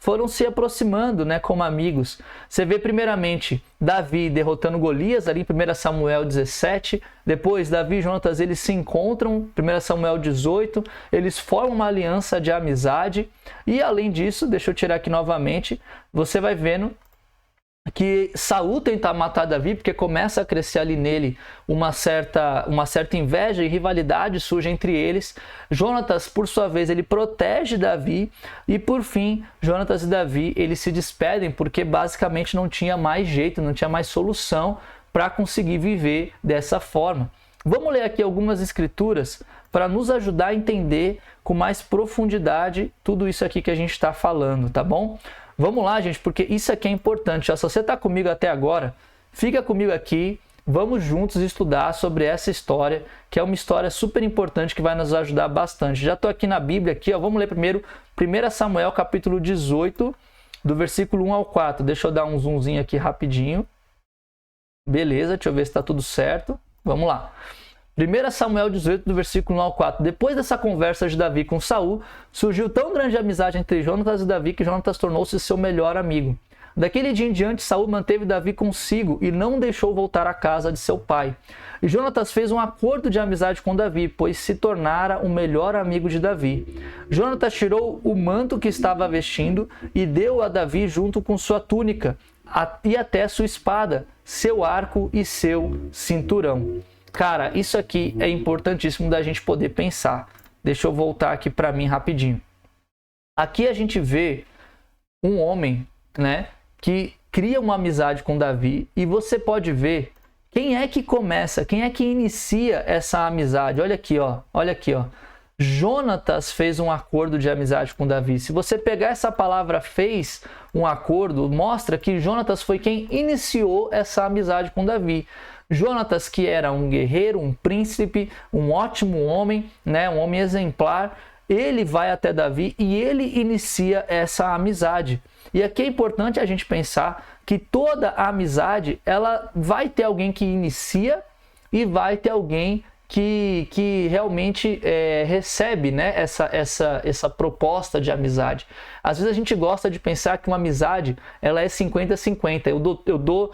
foram se aproximando, né, como amigos. Você vê primeiramente Davi derrotando Golias ali em 1 Samuel 17, depois Davi e Jonatas eles se encontram, 1 Samuel 18, eles formam uma aliança de amizade e além disso, deixa eu tirar aqui novamente, você vai vendo que Saul tenta matar Davi porque começa a crescer ali nele uma certa inveja e rivalidade surge entre eles. Jonatas, por sua vez, ele protege Davi e por fim, Jonatas e Davi eles se despedem porque basicamente não tinha mais jeito, não tinha mais solução para conseguir viver dessa forma. Vamos ler aqui algumas escrituras para nos ajudar a entender com mais profundidade tudo isso aqui que a gente está falando, tá bom? Vamos lá, gente, porque isso aqui é importante. Se você está comigo até agora, fica comigo aqui. Vamos juntos estudar sobre essa história, que é uma história super importante que vai nos ajudar bastante. Já estou aqui na Bíblia, aqui, ó, vamos ler primeiro 1 Samuel, capítulo 18, do versículo 1 ao 4. Deixa eu dar um zoomzinho aqui rapidinho. Beleza, deixa eu ver se está tudo certo. Vamos lá. 1 Samuel 18, do versículo 1 ao 4. Depois dessa conversa de Davi com Saul, surgiu tão grande amizade entre Jonatas e Davi que Jonatas tornou-se seu melhor amigo. Daquele dia em diante, Saul manteve Davi consigo e não deixou voltar à casa de seu pai. E Jonatas fez um acordo de amizade com Davi, pois se tornara o melhor amigo de Davi. Jonatas tirou o manto que estava vestindo e deu a Davi junto com sua túnica e até sua espada, seu arco e seu cinturão. Cara, isso aqui é importantíssimo da gente poder pensar. Deixa eu voltar aqui para mim rapidinho. Aqui a gente vê um homem, né, que cria uma amizade com Davi e você pode ver quem é que começa, quem é que inicia essa amizade. Olha aqui, ó. Olha aqui, ó. Jonatas fez um acordo de amizade com Davi. Se você pegar essa palavra fez um acordo, mostra que Jonatas foi quem iniciou essa amizade com Davi. Jonatas, que era um guerreiro, um príncipe, um ótimo homem, né, um homem exemplar, ele vai até Davi e ele inicia essa amizade. E aqui é importante a gente pensar que toda a amizade, ela vai ter alguém que inicia e vai ter alguém que realmente recebe, né, essa proposta de amizade. Às vezes a gente gosta de pensar que uma amizade ela é 50-50. Eu dou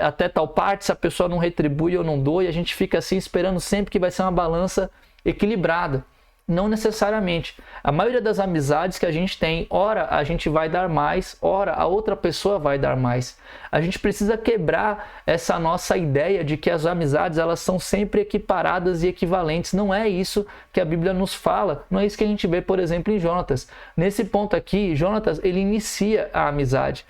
até tal parte, se a pessoa não retribui eu não dou, e a gente fica assim esperando sempre que vai ser uma balança equilibrada. Não necessariamente. A maioria das amizades que a gente tem, ora a gente vai dar mais, ora a outra pessoa vai dar mais. A gente precisa quebrar essa nossa ideia de que as amizades elas são sempre equiparadas e equivalentes. Não é isso que a Bíblia nos fala. Não é isso que a gente vê, por exemplo, em Jonatas. Nesse ponto aqui, Jonatas ele inicia a amizade.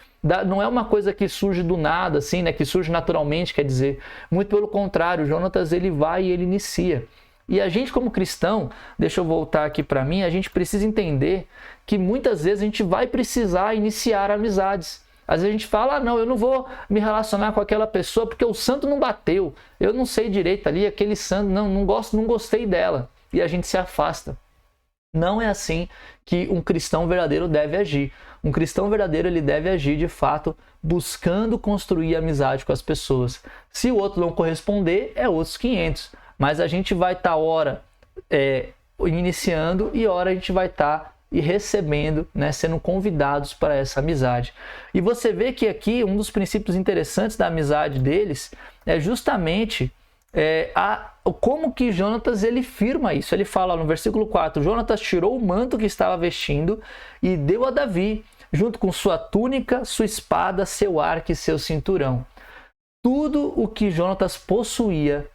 Não é uma coisa que surge do nada, assim, né? Que surge naturalmente, quer dizer. Muito pelo contrário, Jonatas ele vai e ele inicia. E a gente como cristão, deixa eu voltar aqui para mim, a gente precisa entender que muitas vezes a gente vai precisar iniciar amizades. Às vezes a gente fala, não, eu não vou me relacionar com aquela pessoa porque o santo não bateu, eu não sei direito ali, aquele santo, não gostei dela. E a gente se afasta. Não é assim que um cristão verdadeiro deve agir. Um cristão verdadeiro ele deve agir de fato buscando construir amizade com as pessoas. Se o outro não corresponder, é outros 500. Mas a gente vai estar ora iniciando e ora a gente vai estar recebendo, né, sendo convidados para essa amizade. E você vê que aqui um dos princípios interessantes da amizade deles é justamente como que Jonatas ele firma isso. Ele fala no versículo 4, Jonatas tirou o manto que estava vestindo e deu a Davi, junto com sua túnica, sua espada, seu arco e seu cinturão. Tudo o que Jonatas possuía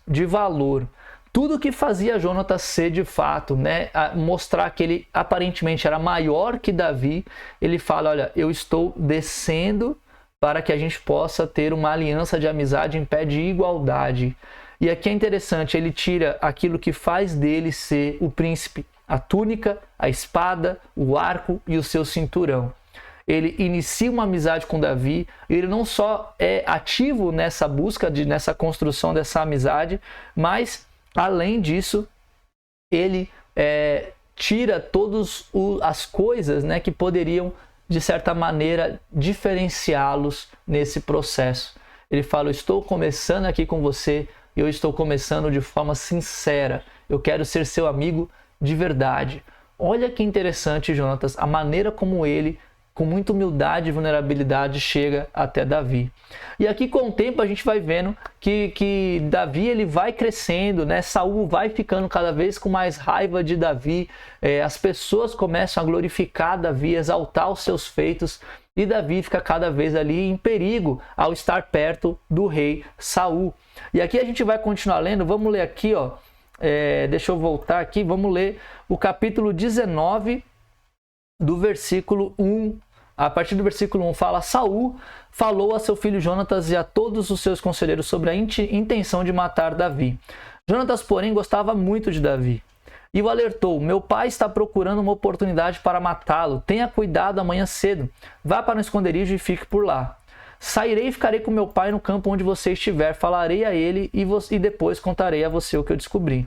de valor, tudo que fazia Jonatas ser de fato, né, mostrar que ele aparentemente era maior que Davi, ele fala, olha, eu estou descendo para que a gente possa ter uma aliança de amizade em pé de igualdade. E aqui é interessante, ele tira aquilo que faz dele ser o príncipe, a túnica, a espada, o arco e o seu cinturão. Ele inicia uma amizade com Davi, ele não só é ativo nessa busca, nessa construção dessa amizade, mas, além disso, ele tira todas as coisas, né, que poderiam, de certa maneira, diferenciá-los nesse processo. Ele fala, eu estou começando aqui com você, eu estou começando de forma sincera, eu quero ser seu amigo de verdade. Olha que interessante, Jonatas, a maneira como ele, com muita humildade e vulnerabilidade, chega até Davi. E aqui com o tempo a gente vai vendo que Davi ele vai crescendo, né? Saul vai ficando cada vez com mais raiva de Davi, as pessoas começam a glorificar Davi, exaltar os seus feitos, e Davi fica cada vez ali em perigo ao estar perto do rei Saul. E aqui a gente vai continuar lendo, vamos ler aqui, ó, deixa eu voltar aqui, vamos ler o capítulo 19, do versículo 1. A partir do versículo 1 fala: Saul falou a seu filho Jonatas e a todos os seus conselheiros sobre a intenção de matar Davi. Jonatas, porém, gostava muito de Davi e o alertou: meu pai está procurando uma oportunidade para matá-lo. Tenha cuidado amanhã cedo. Vá para um esconderijo e fique por lá. Sairei e ficarei com meu pai no campo onde você estiver. Falarei a ele e depois contarei a você o que eu descobri.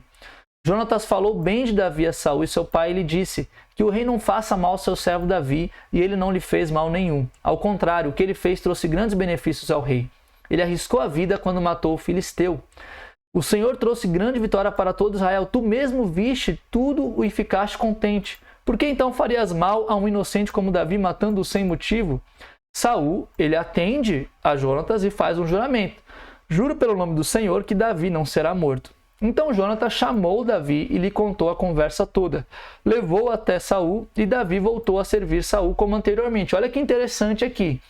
Jonatas falou bem de Davi a Saul e seu pai lhe disse que o rei não faça mal ao seu servo Davi, e ele não lhe fez mal nenhum. Ao contrário, o que ele fez trouxe grandes benefícios ao rei. Ele arriscou a vida quando matou o filisteu. O Senhor trouxe grande vitória para todo Israel. Tu mesmo viste tudo e ficaste contente. Por que então farias mal a um inocente como Davi, matando-o sem motivo? Saul, ele atende a Jonatas e faz um juramento. Juro pelo nome do Senhor que Davi não será morto. Então Jonatas chamou Davi e lhe contou a conversa toda. Levou-o até Saul e Davi voltou a servir Saul como anteriormente. Olha que interessante aqui.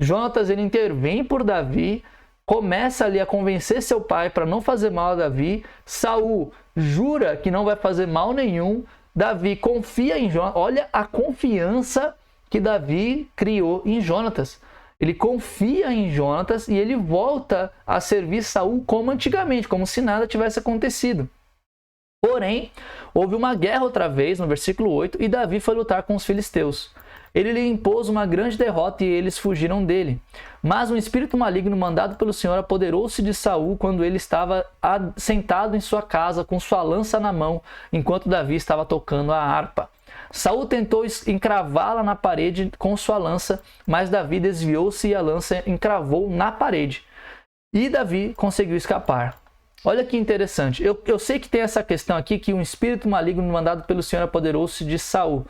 Jonatas ele intervém por Davi, começa ali a convencer seu pai para não fazer mal a Davi. Saul jura que não vai fazer mal nenhum. Davi confia em Jonatas. Olha a confiança que Davi criou em Jonatas. Ele confia em Jonatas e ele volta a servir Saul como antigamente, como se nada tivesse acontecido. Porém, houve uma guerra outra vez, no versículo 8, e Davi foi lutar com os filisteus. Ele lhe impôs uma grande derrota e eles fugiram dele. Mas um espírito maligno mandado pelo Senhor apoderou-se de Saul quando ele estava sentado em sua casa com sua lança na mão, enquanto Davi estava tocando a harpa. Saul tentou encravá-la na parede com sua lança, mas Davi desviou-se e a lança encravou na parede. E Davi conseguiu escapar. Olha que interessante. Eu sei que tem essa questão aqui, que um espírito maligno mandado pelo Senhor apoderou-se de Saul.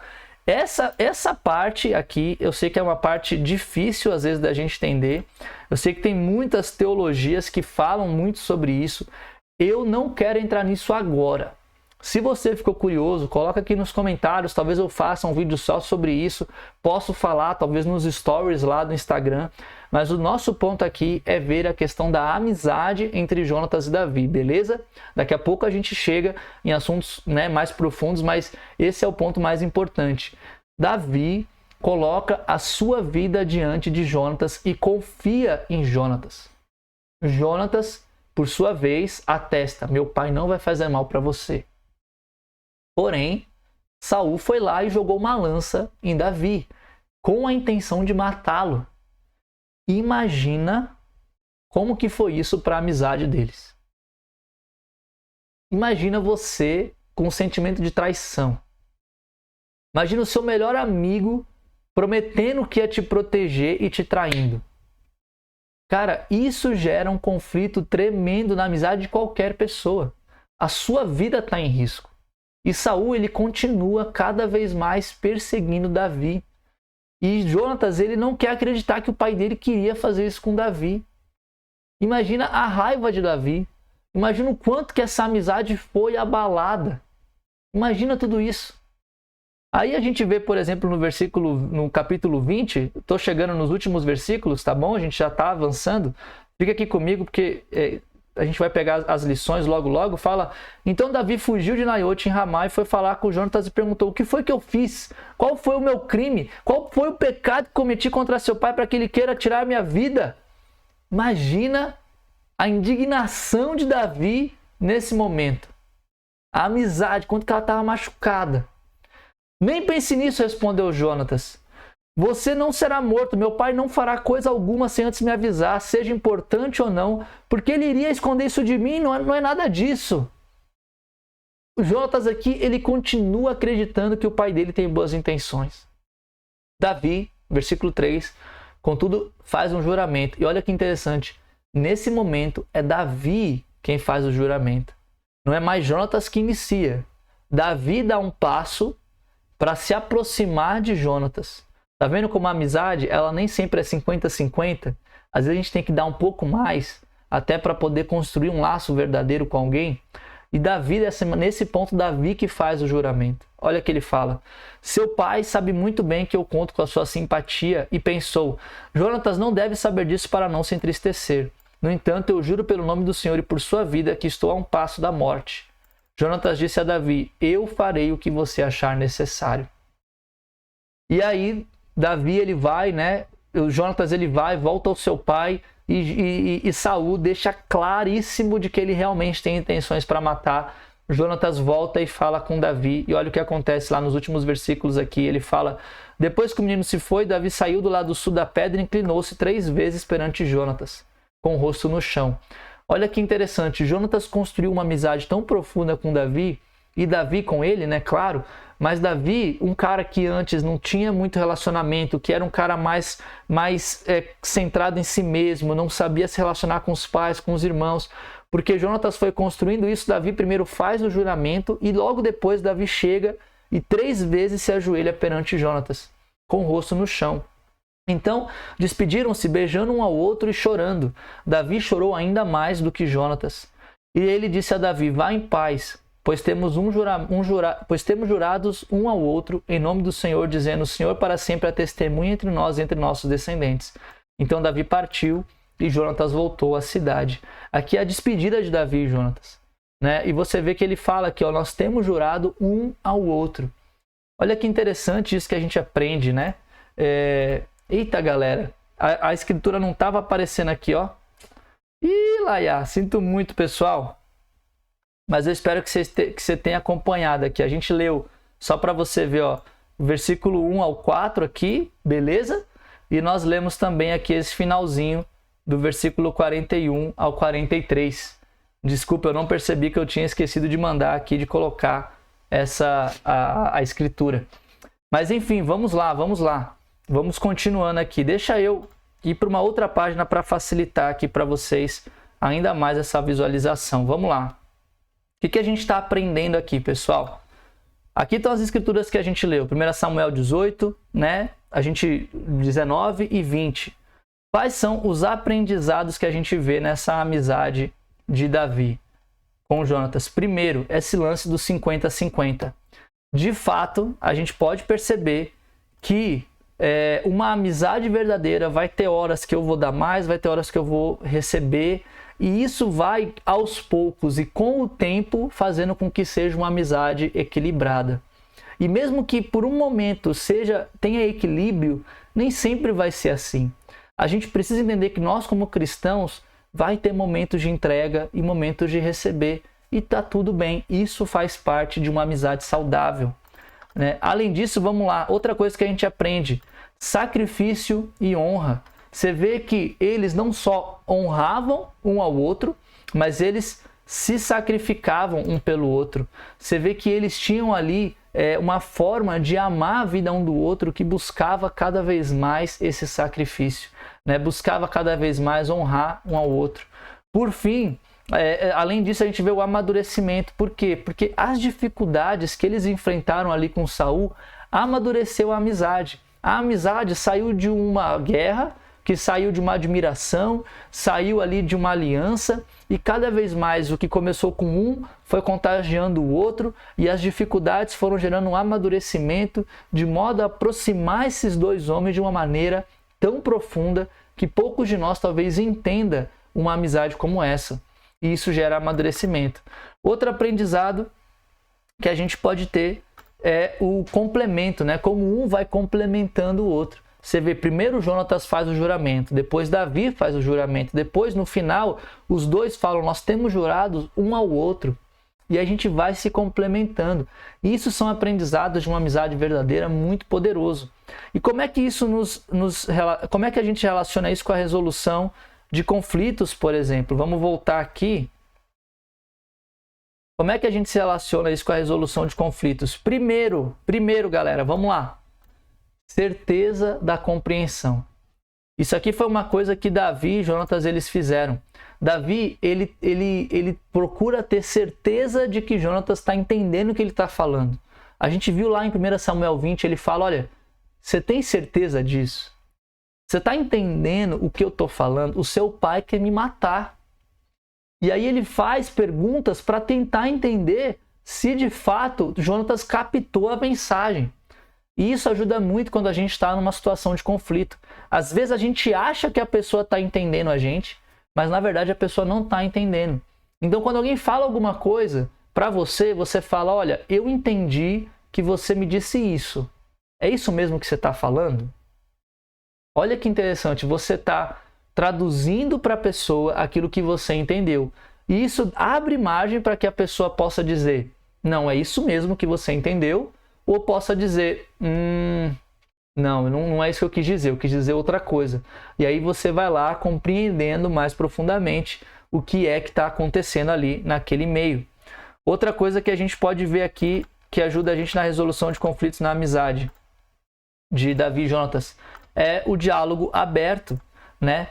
Essa parte aqui, eu sei que é uma parte difícil às vezes da gente entender. Eu sei que tem muitas teologias que falam muito sobre isso. Eu não quero entrar nisso agora. Se você ficou curioso, coloca aqui nos comentários, talvez eu faça um vídeo só sobre isso, posso falar talvez nos stories lá do Instagram, mas o nosso ponto aqui é ver a questão da amizade entre Jonatas e Davi, beleza? Daqui a pouco a gente chega em assuntos, né, mais profundos, mas esse é o ponto mais importante. Davi coloca a sua vida diante de Jonatas e confia em Jonatas. Jonatas, por sua vez, atesta: meu pai não vai fazer mal para você. Porém, Saul foi lá e jogou uma lança em Davi, com a intenção de matá-lo. Imagina como que foi isso para a amizade deles. Imagina você com um sentimento de traição. Imagina o seu melhor amigo prometendo que ia te proteger e te traindo. Cara, isso gera um conflito tremendo na amizade de qualquer pessoa. A sua vida está em risco. E Saul, ele continua cada vez mais perseguindo Davi. E Jonatas, ele não quer acreditar que o pai dele queria fazer isso com Davi. Imagina a raiva de Davi. Imagina o quanto que essa amizade foi abalada. Imagina tudo isso. Aí a gente vê, por exemplo, no capítulo 20, estou chegando nos últimos versículos, tá bom? A gente já está avançando. Fica aqui comigo, porque a gente vai pegar as lições logo. Fala: então Davi fugiu de Naiote em Ramá e foi falar com Jonatas e perguntou: o que foi que eu fiz? Qual foi o meu crime? Qual foi o pecado que cometi contra seu pai para que ele queira tirar a minha vida? Imagina a indignação de Davi nesse momento. A amizade, quanto que ela estava machucada. Nem pense nisso, respondeu Jonatas. Você não será morto, meu pai não fará coisa alguma sem antes me avisar, seja importante ou não, porque ele iria esconder isso de mim, não é nada disso. O Jonatas aqui, ele continua acreditando que o pai dele tem boas intenções. Davi, versículo 3, contudo, faz um juramento. E olha que interessante, nesse momento é Davi quem faz o juramento. Não é mais Jonatas que inicia. Davi dá um passo para se aproximar de Jonatas. Tá vendo como a amizade, ela nem sempre é 50-50? Às vezes a gente tem que dar um pouco mais, até para poder construir um laço verdadeiro com alguém. E Davi, nesse ponto, Davi que faz o juramento. Olha o que ele fala. Seu pai sabe muito bem que eu conto com a sua simpatia e pensou, Jonatas não deve saber disso para não se entristecer. No entanto, eu juro pelo nome do Senhor e por sua vida que estou a um passo da morte. Jonatas disse a Davi, eu farei o que você achar necessário. E aí, Davi, ele vai, né? O Jonatas, ele vai, volta ao seu pai e Saul deixa claríssimo de que ele realmente tem intenções para matar. Jonatas volta e fala com Davi, e olha o que acontece lá nos últimos versículos aqui, ele fala, depois que o menino se foi, Davi saiu do lado sul da pedra e inclinou-se 3 vezes perante Jonatas, com o rosto no chão. Olha que interessante, Jonatas construiu uma amizade tão profunda com Davi, e Davi com ele, né, claro, mas Davi, um cara que antes não tinha muito relacionamento, que era um cara mais centrado em si mesmo, não sabia se relacionar com os pais, com os irmãos, porque Jonatas foi construindo isso, Davi primeiro faz o juramento e logo depois Davi chega e 3 vezes se ajoelha perante Jonatas, com o rosto no chão. Então, despediram-se beijando um ao outro e chorando. Davi chorou ainda mais do que Jonatas. E ele disse a Davi, vá em paz, pois temos jurados um ao outro em nome do Senhor, dizendo, o Senhor para sempre é testemunha entre nós e entre nossos descendentes. Então Davi partiu e Jonatas voltou à cidade. Aqui é a despedida de Davi e Jonatas, né? E você vê que ele fala aqui, ó, nós temos jurado um ao outro. Olha que interessante isso que a gente aprende, né? Eita, galera, a escritura não estava aparecendo aqui, ó. Ih, Laia, sinto muito, pessoal. Mas eu espero que você tenha acompanhado aqui. A gente leu, só para você ver, ó, versículo 1 ao 4 aqui, beleza? E nós lemos também aqui esse finalzinho do versículo 41 ao 43. Desculpa, eu não percebi que eu tinha esquecido de mandar aqui, de colocar a escritura. Mas enfim, vamos lá. Vamos continuando aqui. Deixa eu ir para uma outra página para facilitar aqui para vocês ainda mais essa visualização. Vamos lá. O que a gente está aprendendo aqui, pessoal? Aqui estão as escrituras que a gente leu. 1 Samuel 18, né? 19 e 20. Quais são os aprendizados que a gente vê nessa amizade de Davi com Jonatas? Primeiro, esse lance do 50-50. De fato, a gente pode perceber que uma amizade verdadeira vai ter horas que eu vou dar mais, vai ter horas que eu vou receber, e isso vai aos poucos e com o tempo fazendo com que seja uma amizade equilibrada. E mesmo que por um momento tenha equilíbrio, nem sempre vai ser assim. A gente precisa entender que nós, como cristãos, vai ter momentos de entrega e momentos de receber, e tá tudo bem. Isso faz parte de uma amizade saudável, né? Além disso, vamos lá, outra coisa que a gente aprende, sacrifício e honra. Você vê que eles não só honravam um ao outro, mas eles se sacrificavam um pelo outro. Você vê que eles tinham ali uma forma de amar a vida um do outro que buscava cada vez mais esse sacrifício, né? Buscava cada vez mais honrar um ao outro. Por fim, além disso, a gente vê o amadurecimento. Por quê? Porque as dificuldades que eles enfrentaram ali com Saul amadureceu a amizade. A amizade saiu de uma guerra, que saiu de uma admiração, saiu ali de uma aliança, e cada vez mais o que começou com um foi contagiando o outro, e as dificuldades foram gerando um amadurecimento de modo a aproximar esses dois homens de uma maneira tão profunda que poucos de nós talvez entendam uma amizade como essa. E isso gera amadurecimento. Outro aprendizado que a gente pode ter é o complemento, né? Como um vai complementando o outro. Você vê, primeiro Jonatas faz o juramento, depois Davi faz o juramento, depois no final os dois falam, nós temos jurado um ao outro, e a gente vai se complementando. Isso são aprendizados de uma amizade verdadeira muito poderoso. E como é que isso como é que a gente relaciona isso com a resolução de conflitos, por exemplo? Vamos voltar aqui. Como é que a gente se relaciona isso com a resolução de conflitos? Primeiro, galera, vamos lá. Certeza da compreensão. Isso aqui foi uma coisa que Davi e Jonatas eles fizeram. Davi, ele procura ter certeza de que Jonatas está entendendo o que ele está falando. A gente viu lá em 1 Samuel 20, ele fala, olha, você tem certeza disso? Você está entendendo o que eu estou falando? O seu pai quer me matar. E aí ele faz perguntas para tentar entender se de fato Jonatas captou a mensagem. E isso ajuda muito quando a gente está numa situação de conflito. Às vezes a gente acha que a pessoa está entendendo a gente, mas na verdade a pessoa não está entendendo. Então quando alguém fala alguma coisa para você, você fala, olha, eu entendi que você me disse isso. É isso mesmo que você está falando? Olha que interessante, você está traduzindo para a pessoa aquilo que você entendeu. E isso abre margem para que a pessoa possa dizer, não, é isso mesmo que você entendeu, ou possa dizer, não é isso que eu quis dizer outra coisa. E aí você vai lá compreendendo mais profundamente o que é que está acontecendo ali naquele meio. Outra coisa que a gente pode ver aqui, que ajuda a gente na resolução de conflitos na amizade de Davi e Jonatas, é o diálogo aberto, né?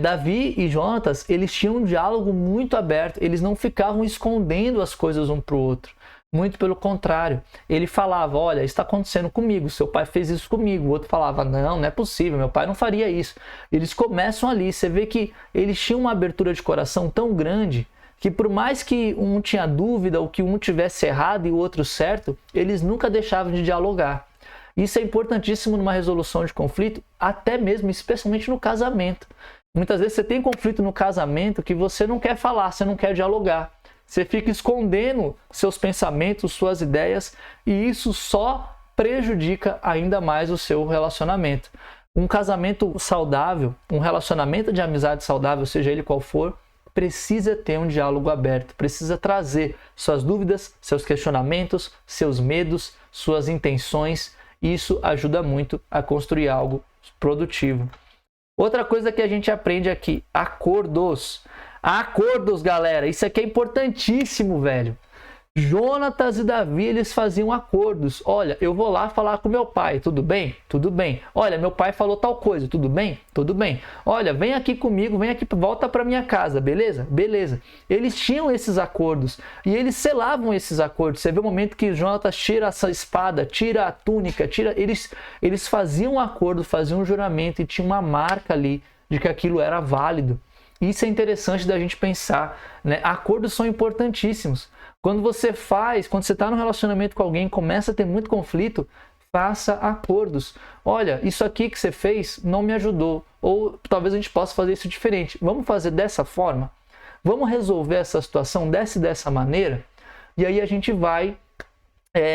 Davi e Jonatas, eles tinham um diálogo muito aberto, eles não ficavam escondendo as coisas um para o outro. Muito pelo contrário, ele falava, olha, está acontecendo comigo, seu pai fez isso comigo. O outro falava, não é possível, meu pai não faria isso. Eles começam ali, você vê que eles tinham uma abertura de coração tão grande que por mais que um tinha dúvida ou que um tivesse errado e o outro certo, eles nunca deixavam de dialogar. Isso é importantíssimo numa resolução de conflito, até mesmo, especialmente no casamento. Muitas vezes você tem conflito no casamento que você não quer falar, você não quer dialogar. Você fica escondendo seus pensamentos, suas ideias, e isso só prejudica ainda mais o seu relacionamento. Um casamento saudável, um relacionamento de amizade saudável, seja ele qual for, precisa ter um diálogo aberto, precisa trazer suas dúvidas, seus questionamentos, seus medos, suas intenções. Isso ajuda muito a construir algo produtivo. Outra coisa que a gente aprende aqui, acordos. Acordos, galera, isso aqui é importantíssimo, velho. Jonatas e Davi, eles faziam acordos. Olha, eu vou lá falar com meu pai, tudo bem? Tudo bem. Olha, meu pai falou tal coisa, tudo bem? Tudo bem. Olha, vem aqui comigo, vem aqui, volta para minha casa, beleza? Beleza. Eles tinham esses acordos e eles selavam esses acordos. Você vê o momento que Jonatas tira essa espada, tira a túnica, eles faziam um acordo, faziam um juramento e tinha uma marca ali de que aquilo era válido. Isso é interessante da gente pensar, né? Acordos são importantíssimos. Quando você está num relacionamento com alguém, começa a ter muito conflito, faça acordos. Olha, isso aqui que você fez não me ajudou. Ou talvez a gente possa fazer isso diferente. Vamos fazer dessa forma? Vamos resolver essa situação dessa maneira? E aí a gente vai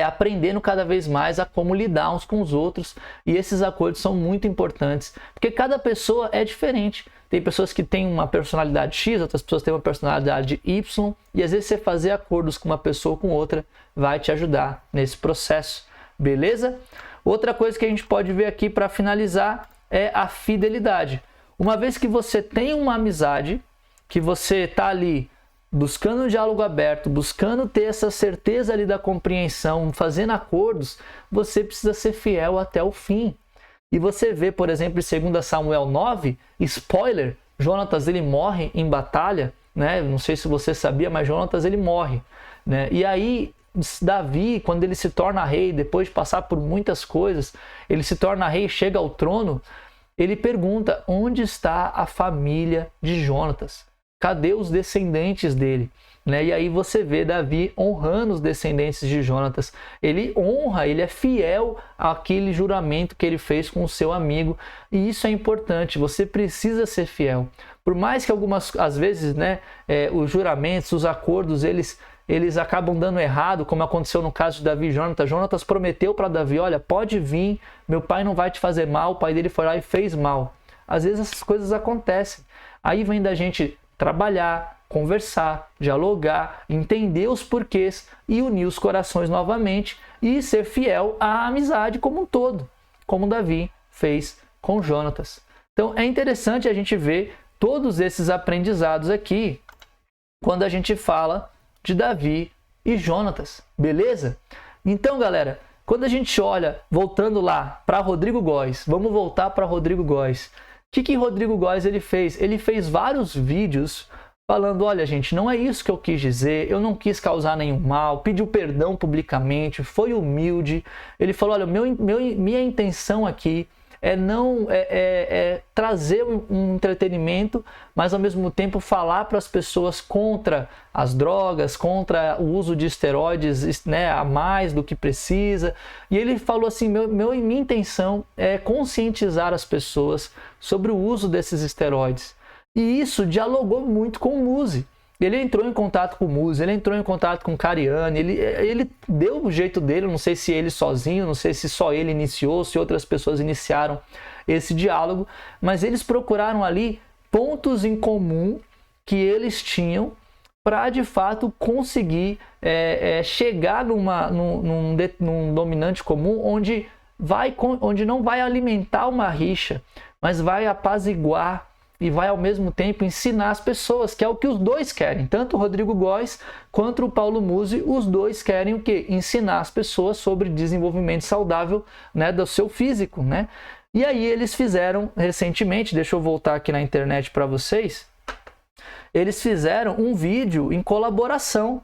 aprendendo cada vez mais a como lidar uns com os outros. E esses acordos são muito importantes. Porque cada pessoa é diferente. Tem pessoas que têm uma personalidade X, outras pessoas têm uma personalidade Y, e às vezes você fazer acordos com uma pessoa ou com outra vai te ajudar nesse processo, beleza? Outra coisa que a gente pode ver aqui para finalizar é a fidelidade. Uma vez que você tem uma amizade, que você está ali buscando um diálogo aberto, buscando ter essa certeza ali da compreensão, fazendo acordos, você precisa ser fiel até o fim. E você vê, por exemplo, em 2 Samuel 9, spoiler, Jonatas ele morre em batalha, né? Não sei se você sabia, mas Jonatas ele morre, né? E aí Davi, quando ele se torna rei, depois de passar por muitas coisas, ele se torna rei, chega ao trono, ele pergunta, onde está a família de Jonatas? Cadê os descendentes dele? Né? E aí você vê Davi honrando os descendentes de Jonatas. Ele honra, ele é fiel àquele juramento que ele fez com o seu amigo. E isso é importante, você precisa ser fiel. Por mais que às vezes, né, os juramentos, os acordos, eles acabam dando errado, como aconteceu no caso de Davi e Jonatas. Jonatas prometeu para Davi, olha, pode vir, meu pai não vai te fazer mal. O pai dele foi lá e fez mal. Às vezes essas coisas acontecem. Aí vem da gente trabalhar, conversar, dialogar, entender os porquês e unir os corações novamente e ser fiel à amizade como um todo, como Davi fez com Jonatas. Então é interessante a gente ver todos esses aprendizados aqui quando a gente fala de Davi e Jonatas, beleza? Então, galera, quando a gente olha, voltando lá para Rodrigo Góes, vamos voltar para Rodrigo Góes. O que Rodrigo Góes ele fez? Ele fez vários vídeos falando, olha gente, não é isso que eu quis dizer, eu não quis causar nenhum mal, pediu perdão publicamente, foi humilde. Ele falou, olha, minha intenção aqui é trazer um entretenimento, mas ao mesmo tempo falar para as pessoas contra as drogas, contra o uso de esteroides, né, a mais do que precisa. E ele falou assim, minha intenção é conscientizar as pessoas sobre o uso desses esteroides. E isso dialogou muito com o Muzi. Ele entrou em contato com o Muzi, ele entrou em contato com o Cariani, ele deu o jeito dele, não sei se ele sozinho, não sei se só ele iniciou, se outras pessoas iniciaram esse diálogo, mas eles procuraram ali pontos em comum que eles tinham para, de fato, conseguir chegar num dominante comum onde não vai alimentar uma rixa, mas vai apaziguar e vai ao mesmo tempo ensinar as pessoas, que é o que os dois querem. Tanto o Rodrigo Góes quanto o Paulo Musi, os dois querem o quê? Ensinar as pessoas sobre desenvolvimento saudável, né, do seu físico, né? E aí eles fizeram recentemente, deixa eu voltar aqui na internet para vocês, eles fizeram um vídeo em colaboração,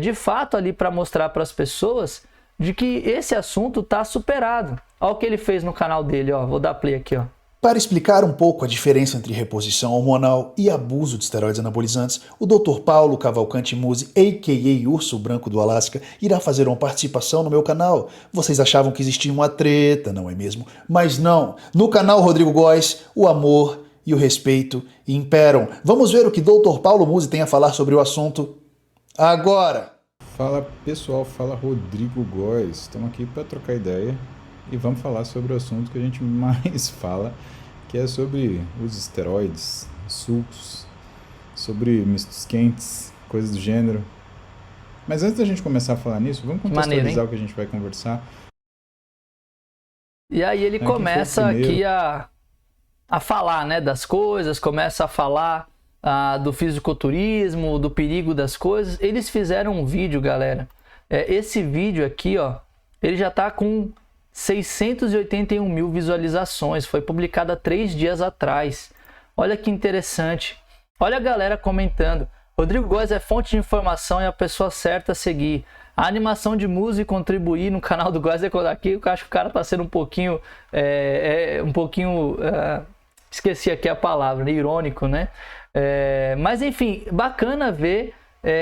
de fato ali para mostrar para as pessoas de que esse assunto está superado. Olha o que ele fez no canal dele, ó, vou dar play aqui, ó. Para explicar um pouco a diferença entre reposição hormonal e abuso de esteroides anabolizantes, o Dr. Paulo Cavalcante Musi, a.k.a. Urso Branco do Alasca, irá fazer uma participação no meu canal. Vocês achavam que existia uma treta, não é mesmo? Mas não! No canal Rodrigo Góes, o amor e o respeito imperam. Vamos ver o que Dr. Paulo Musi tem a falar sobre o assunto agora! Fala pessoal, fala Rodrigo Góes. Estamos aqui para trocar ideia e vamos falar sobre o assunto que a gente mais fala, que é sobre os esteroides, sucos, sobre mistos quentes, coisas do gênero. Mas antes da gente começar a falar nisso, vamos contextualizar o que a gente vai conversar. E aí ele começa aqui a falar, né, das coisas, começa a falar do fisiculturismo, do perigo das coisas. Eles fizeram um vídeo, galera. Esse vídeo aqui, ó, ele já tá com 681 mil visualizações, foi publicado há 3 dias atrás. Olha que interessante. Olha a galera comentando. Rodrigo Góes é fonte de informação e a pessoa certa a seguir. A animação de Musi contribuir no canal do Góes aqui, eu acho que o cara tá sendo um pouquinho, esqueci aqui a palavra, né? Irônico, né? Mas enfim, bacana ver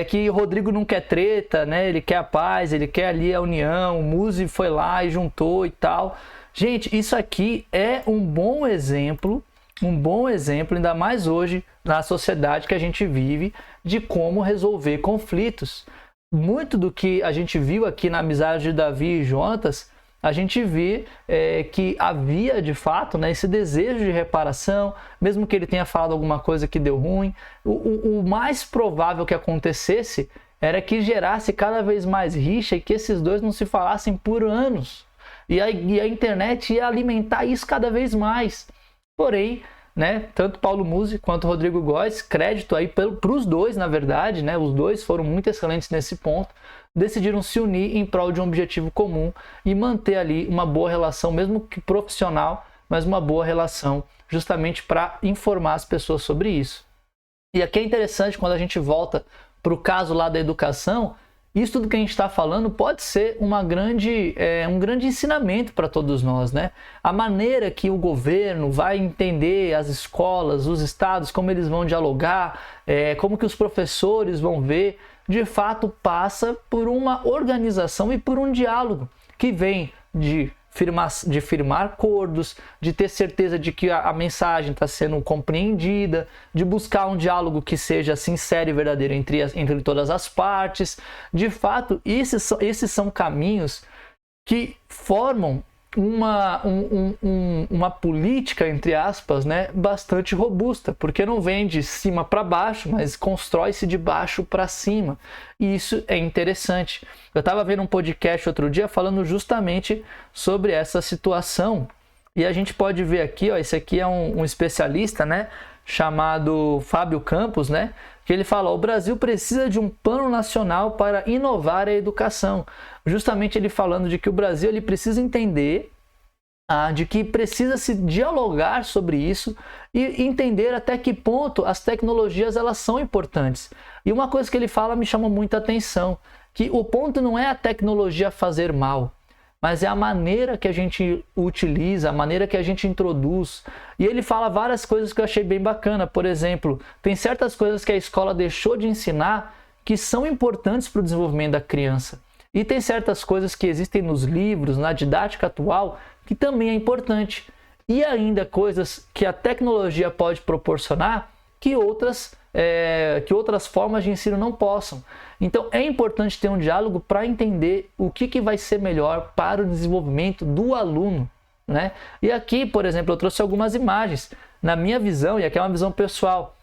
que o Rodrigo não quer treta, né? Ele quer a paz, ele quer ali a união. O Musi foi lá e juntou e tal. Gente, isso aqui é um bom exemplo, ainda mais hoje na sociedade que a gente vive, de como resolver conflitos. Muito do que a gente viu aqui na amizade de Davi e Jonatas, a gente vê que havia de fato, né, esse desejo de reparação, mesmo que ele tenha falado alguma coisa que deu ruim. O mais provável que acontecesse era que gerasse cada vez mais rixa e que esses dois não se falassem por anos. E a internet ia alimentar isso cada vez mais. Porém, né, tanto Paulo Musi quanto Rodrigo Góes, crédito aí para os dois, na verdade, né, os dois foram muito excelentes nesse ponto, decidiram se unir em prol de um objetivo comum e manter ali uma boa relação, mesmo que profissional, mas uma boa relação, justamente para informar as pessoas sobre isso. E aqui é interessante, quando a gente volta para o caso lá da educação, isso tudo que a gente está falando pode ser um grande ensinamento para todos nós, né? A maneira que o governo vai entender as escolas, os estados, como eles vão dialogar, como que os professores vão ver, de fato passa por uma organização e por um diálogo que vem de firmar acordos, de ter certeza de que a mensagem está sendo compreendida, de buscar um diálogo que seja sincero e verdadeiro entre todas as partes. De fato, esses são caminhos que formam uma política, entre aspas, né, bastante robusta, porque não vem de cima para baixo, mas constrói-se de baixo para cima. E isso é interessante. Eu estava vendo um podcast outro dia falando justamente sobre essa situação. E a gente pode ver aqui, ó, esse aqui é um especialista, né, chamado Fábio Campos, né, que ele fala: o Brasil precisa de um plano nacional para inovar a educação. Justamente ele falando de que o Brasil ele precisa entender de que precisa se dialogar sobre isso e entender até que ponto as tecnologias elas são importantes. E uma coisa que ele fala me chama muita atenção, que o ponto não é a tecnologia fazer mal, mas é a maneira que a gente utiliza, a maneira que a gente introduz. E ele fala várias coisas que eu achei bem bacana. Por exemplo, tem certas coisas que a escola deixou de ensinar que são importantes para o desenvolvimento da criança. E tem certas coisas que existem nos livros, na didática atual, que também é importante. E ainda coisas que a tecnologia pode proporcionar que outras formas de ensino não possam. Então é importante ter um diálogo para entender o que vai ser melhor para o desenvolvimento do aluno, né? E aqui, por exemplo, eu trouxe algumas imagens. Na minha visão, e aqui é uma visão pessoal,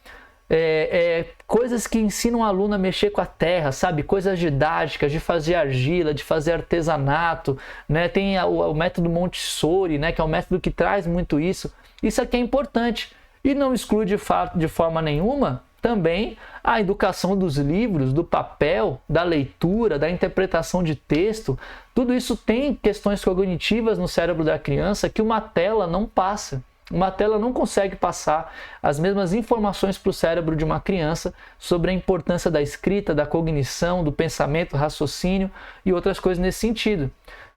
coisas que ensinam o aluno a mexer com a terra, sabe? Coisas didáticas, de fazer argila, de fazer artesanato, né? Tem o método Montessori, né? Que é um método que traz muito isso. Isso aqui é importante. E não exclui de forma nenhuma também a educação dos livros, do papel, da leitura, da interpretação de texto. Tudo isso tem questões cognitivas no cérebro da criança que uma tela não passa. Uma tela não consegue passar as mesmas informações para o cérebro de uma criança sobre a importância da escrita, da cognição, do pensamento, raciocínio e outras coisas nesse sentido.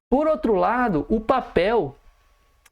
Por outro lado, o papel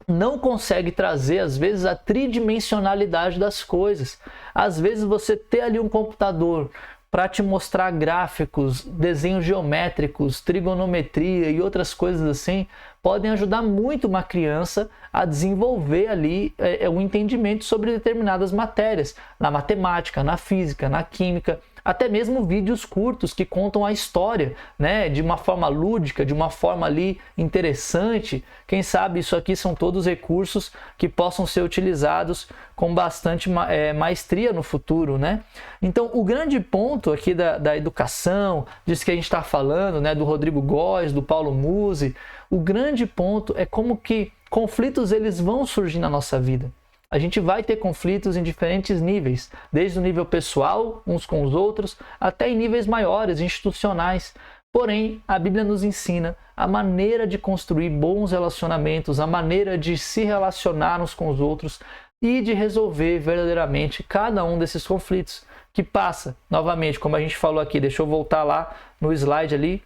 não consegue trazer, às vezes, a tridimensionalidade das coisas. Às vezes você ter ali um computador para te mostrar gráficos, desenhos geométricos, trigonometria e outras coisas assim, podem ajudar muito uma criança a desenvolver ali o entendimento sobre determinadas matérias, na matemática, na física, na química, até mesmo vídeos curtos que contam a história, né, de uma forma lúdica, de uma forma ali interessante. Quem sabe isso aqui são todos recursos que possam ser utilizados com bastante maestria no futuro, né? Então, o grande ponto aqui da educação, disso que a gente está falando, né, do Rodrigo Góes, do Paulo Musi, o grande ponto é como que conflitos eles vão surgir na nossa vida. A gente vai ter conflitos em diferentes níveis, desde o nível pessoal, uns com os outros, até em níveis maiores, institucionais. Porém, a Bíblia nos ensina a maneira de construir bons relacionamentos, a maneira de se relacionar uns com os outros e de resolver verdadeiramente cada um desses conflitos, que passa, novamente, como a gente falou aqui, deixa eu voltar lá no slide ali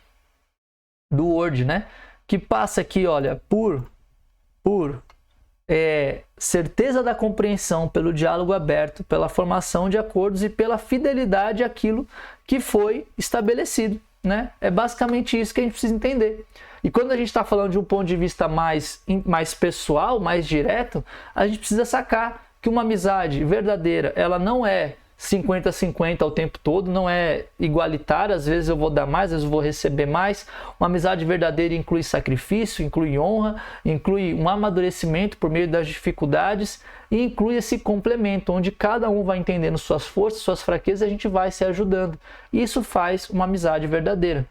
do Word, né? Que passa aqui, olha, por certeza da compreensão, pelo diálogo aberto, pela formação de acordos e pela fidelidade àquilo que foi estabelecido, né? É basicamente isso que a gente precisa entender. E quando a gente está falando de um ponto de vista mais pessoal, mais direto, a gente precisa sacar que uma amizade verdadeira, ela não é 50-50 o tempo todo, não é igualitária, às vezes eu vou dar mais, às vezes eu vou receber mais. Uma amizade verdadeira inclui sacrifício, inclui honra, inclui um amadurecimento por meio das dificuldades e inclui esse complemento, onde cada um vai entendendo suas forças, suas fraquezas e a gente vai se ajudando. Isso faz uma amizade verdadeira.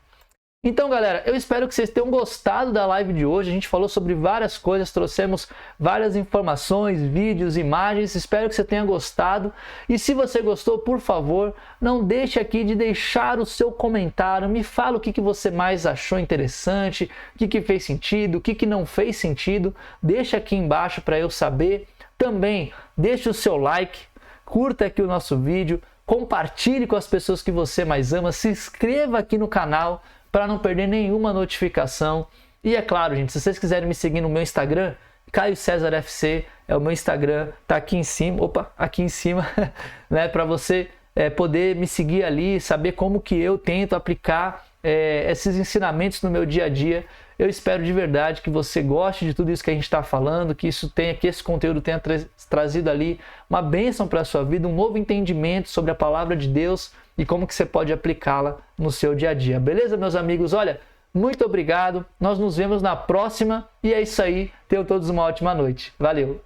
Então, galera, eu espero que vocês tenham gostado da live de hoje. A gente falou sobre várias coisas, trouxemos várias informações, vídeos, imagens. Espero que você tenha gostado. E se você gostou, por favor, não deixe aqui de deixar o seu comentário. Me fala o que você mais achou interessante, o que fez sentido, o que não fez sentido. Deixa aqui embaixo para eu saber. Também deixe o seu like, curta aqui o nosso vídeo, compartilhe com as pessoas que você mais ama, se inscreva aqui no canal para não perder nenhuma notificação. E é claro, gente, se vocês quiserem me seguir no meu Instagram, Caio César FC é o meu Instagram, tá aqui em cima, aqui em cima, né, para você poder me seguir ali, saber como que eu tento aplicar esses ensinamentos no meu dia a dia. Eu espero de verdade que você goste de tudo isso que a gente está falando, que esse conteúdo tenha trazido ali uma bênção para a sua vida, um novo entendimento sobre a palavra de Deus e como que você pode aplicá-la no seu dia a dia. Beleza, meus amigos? Olha, muito obrigado. Nós nos vemos na próxima e é isso aí. Tenham todos uma ótima noite. Valeu!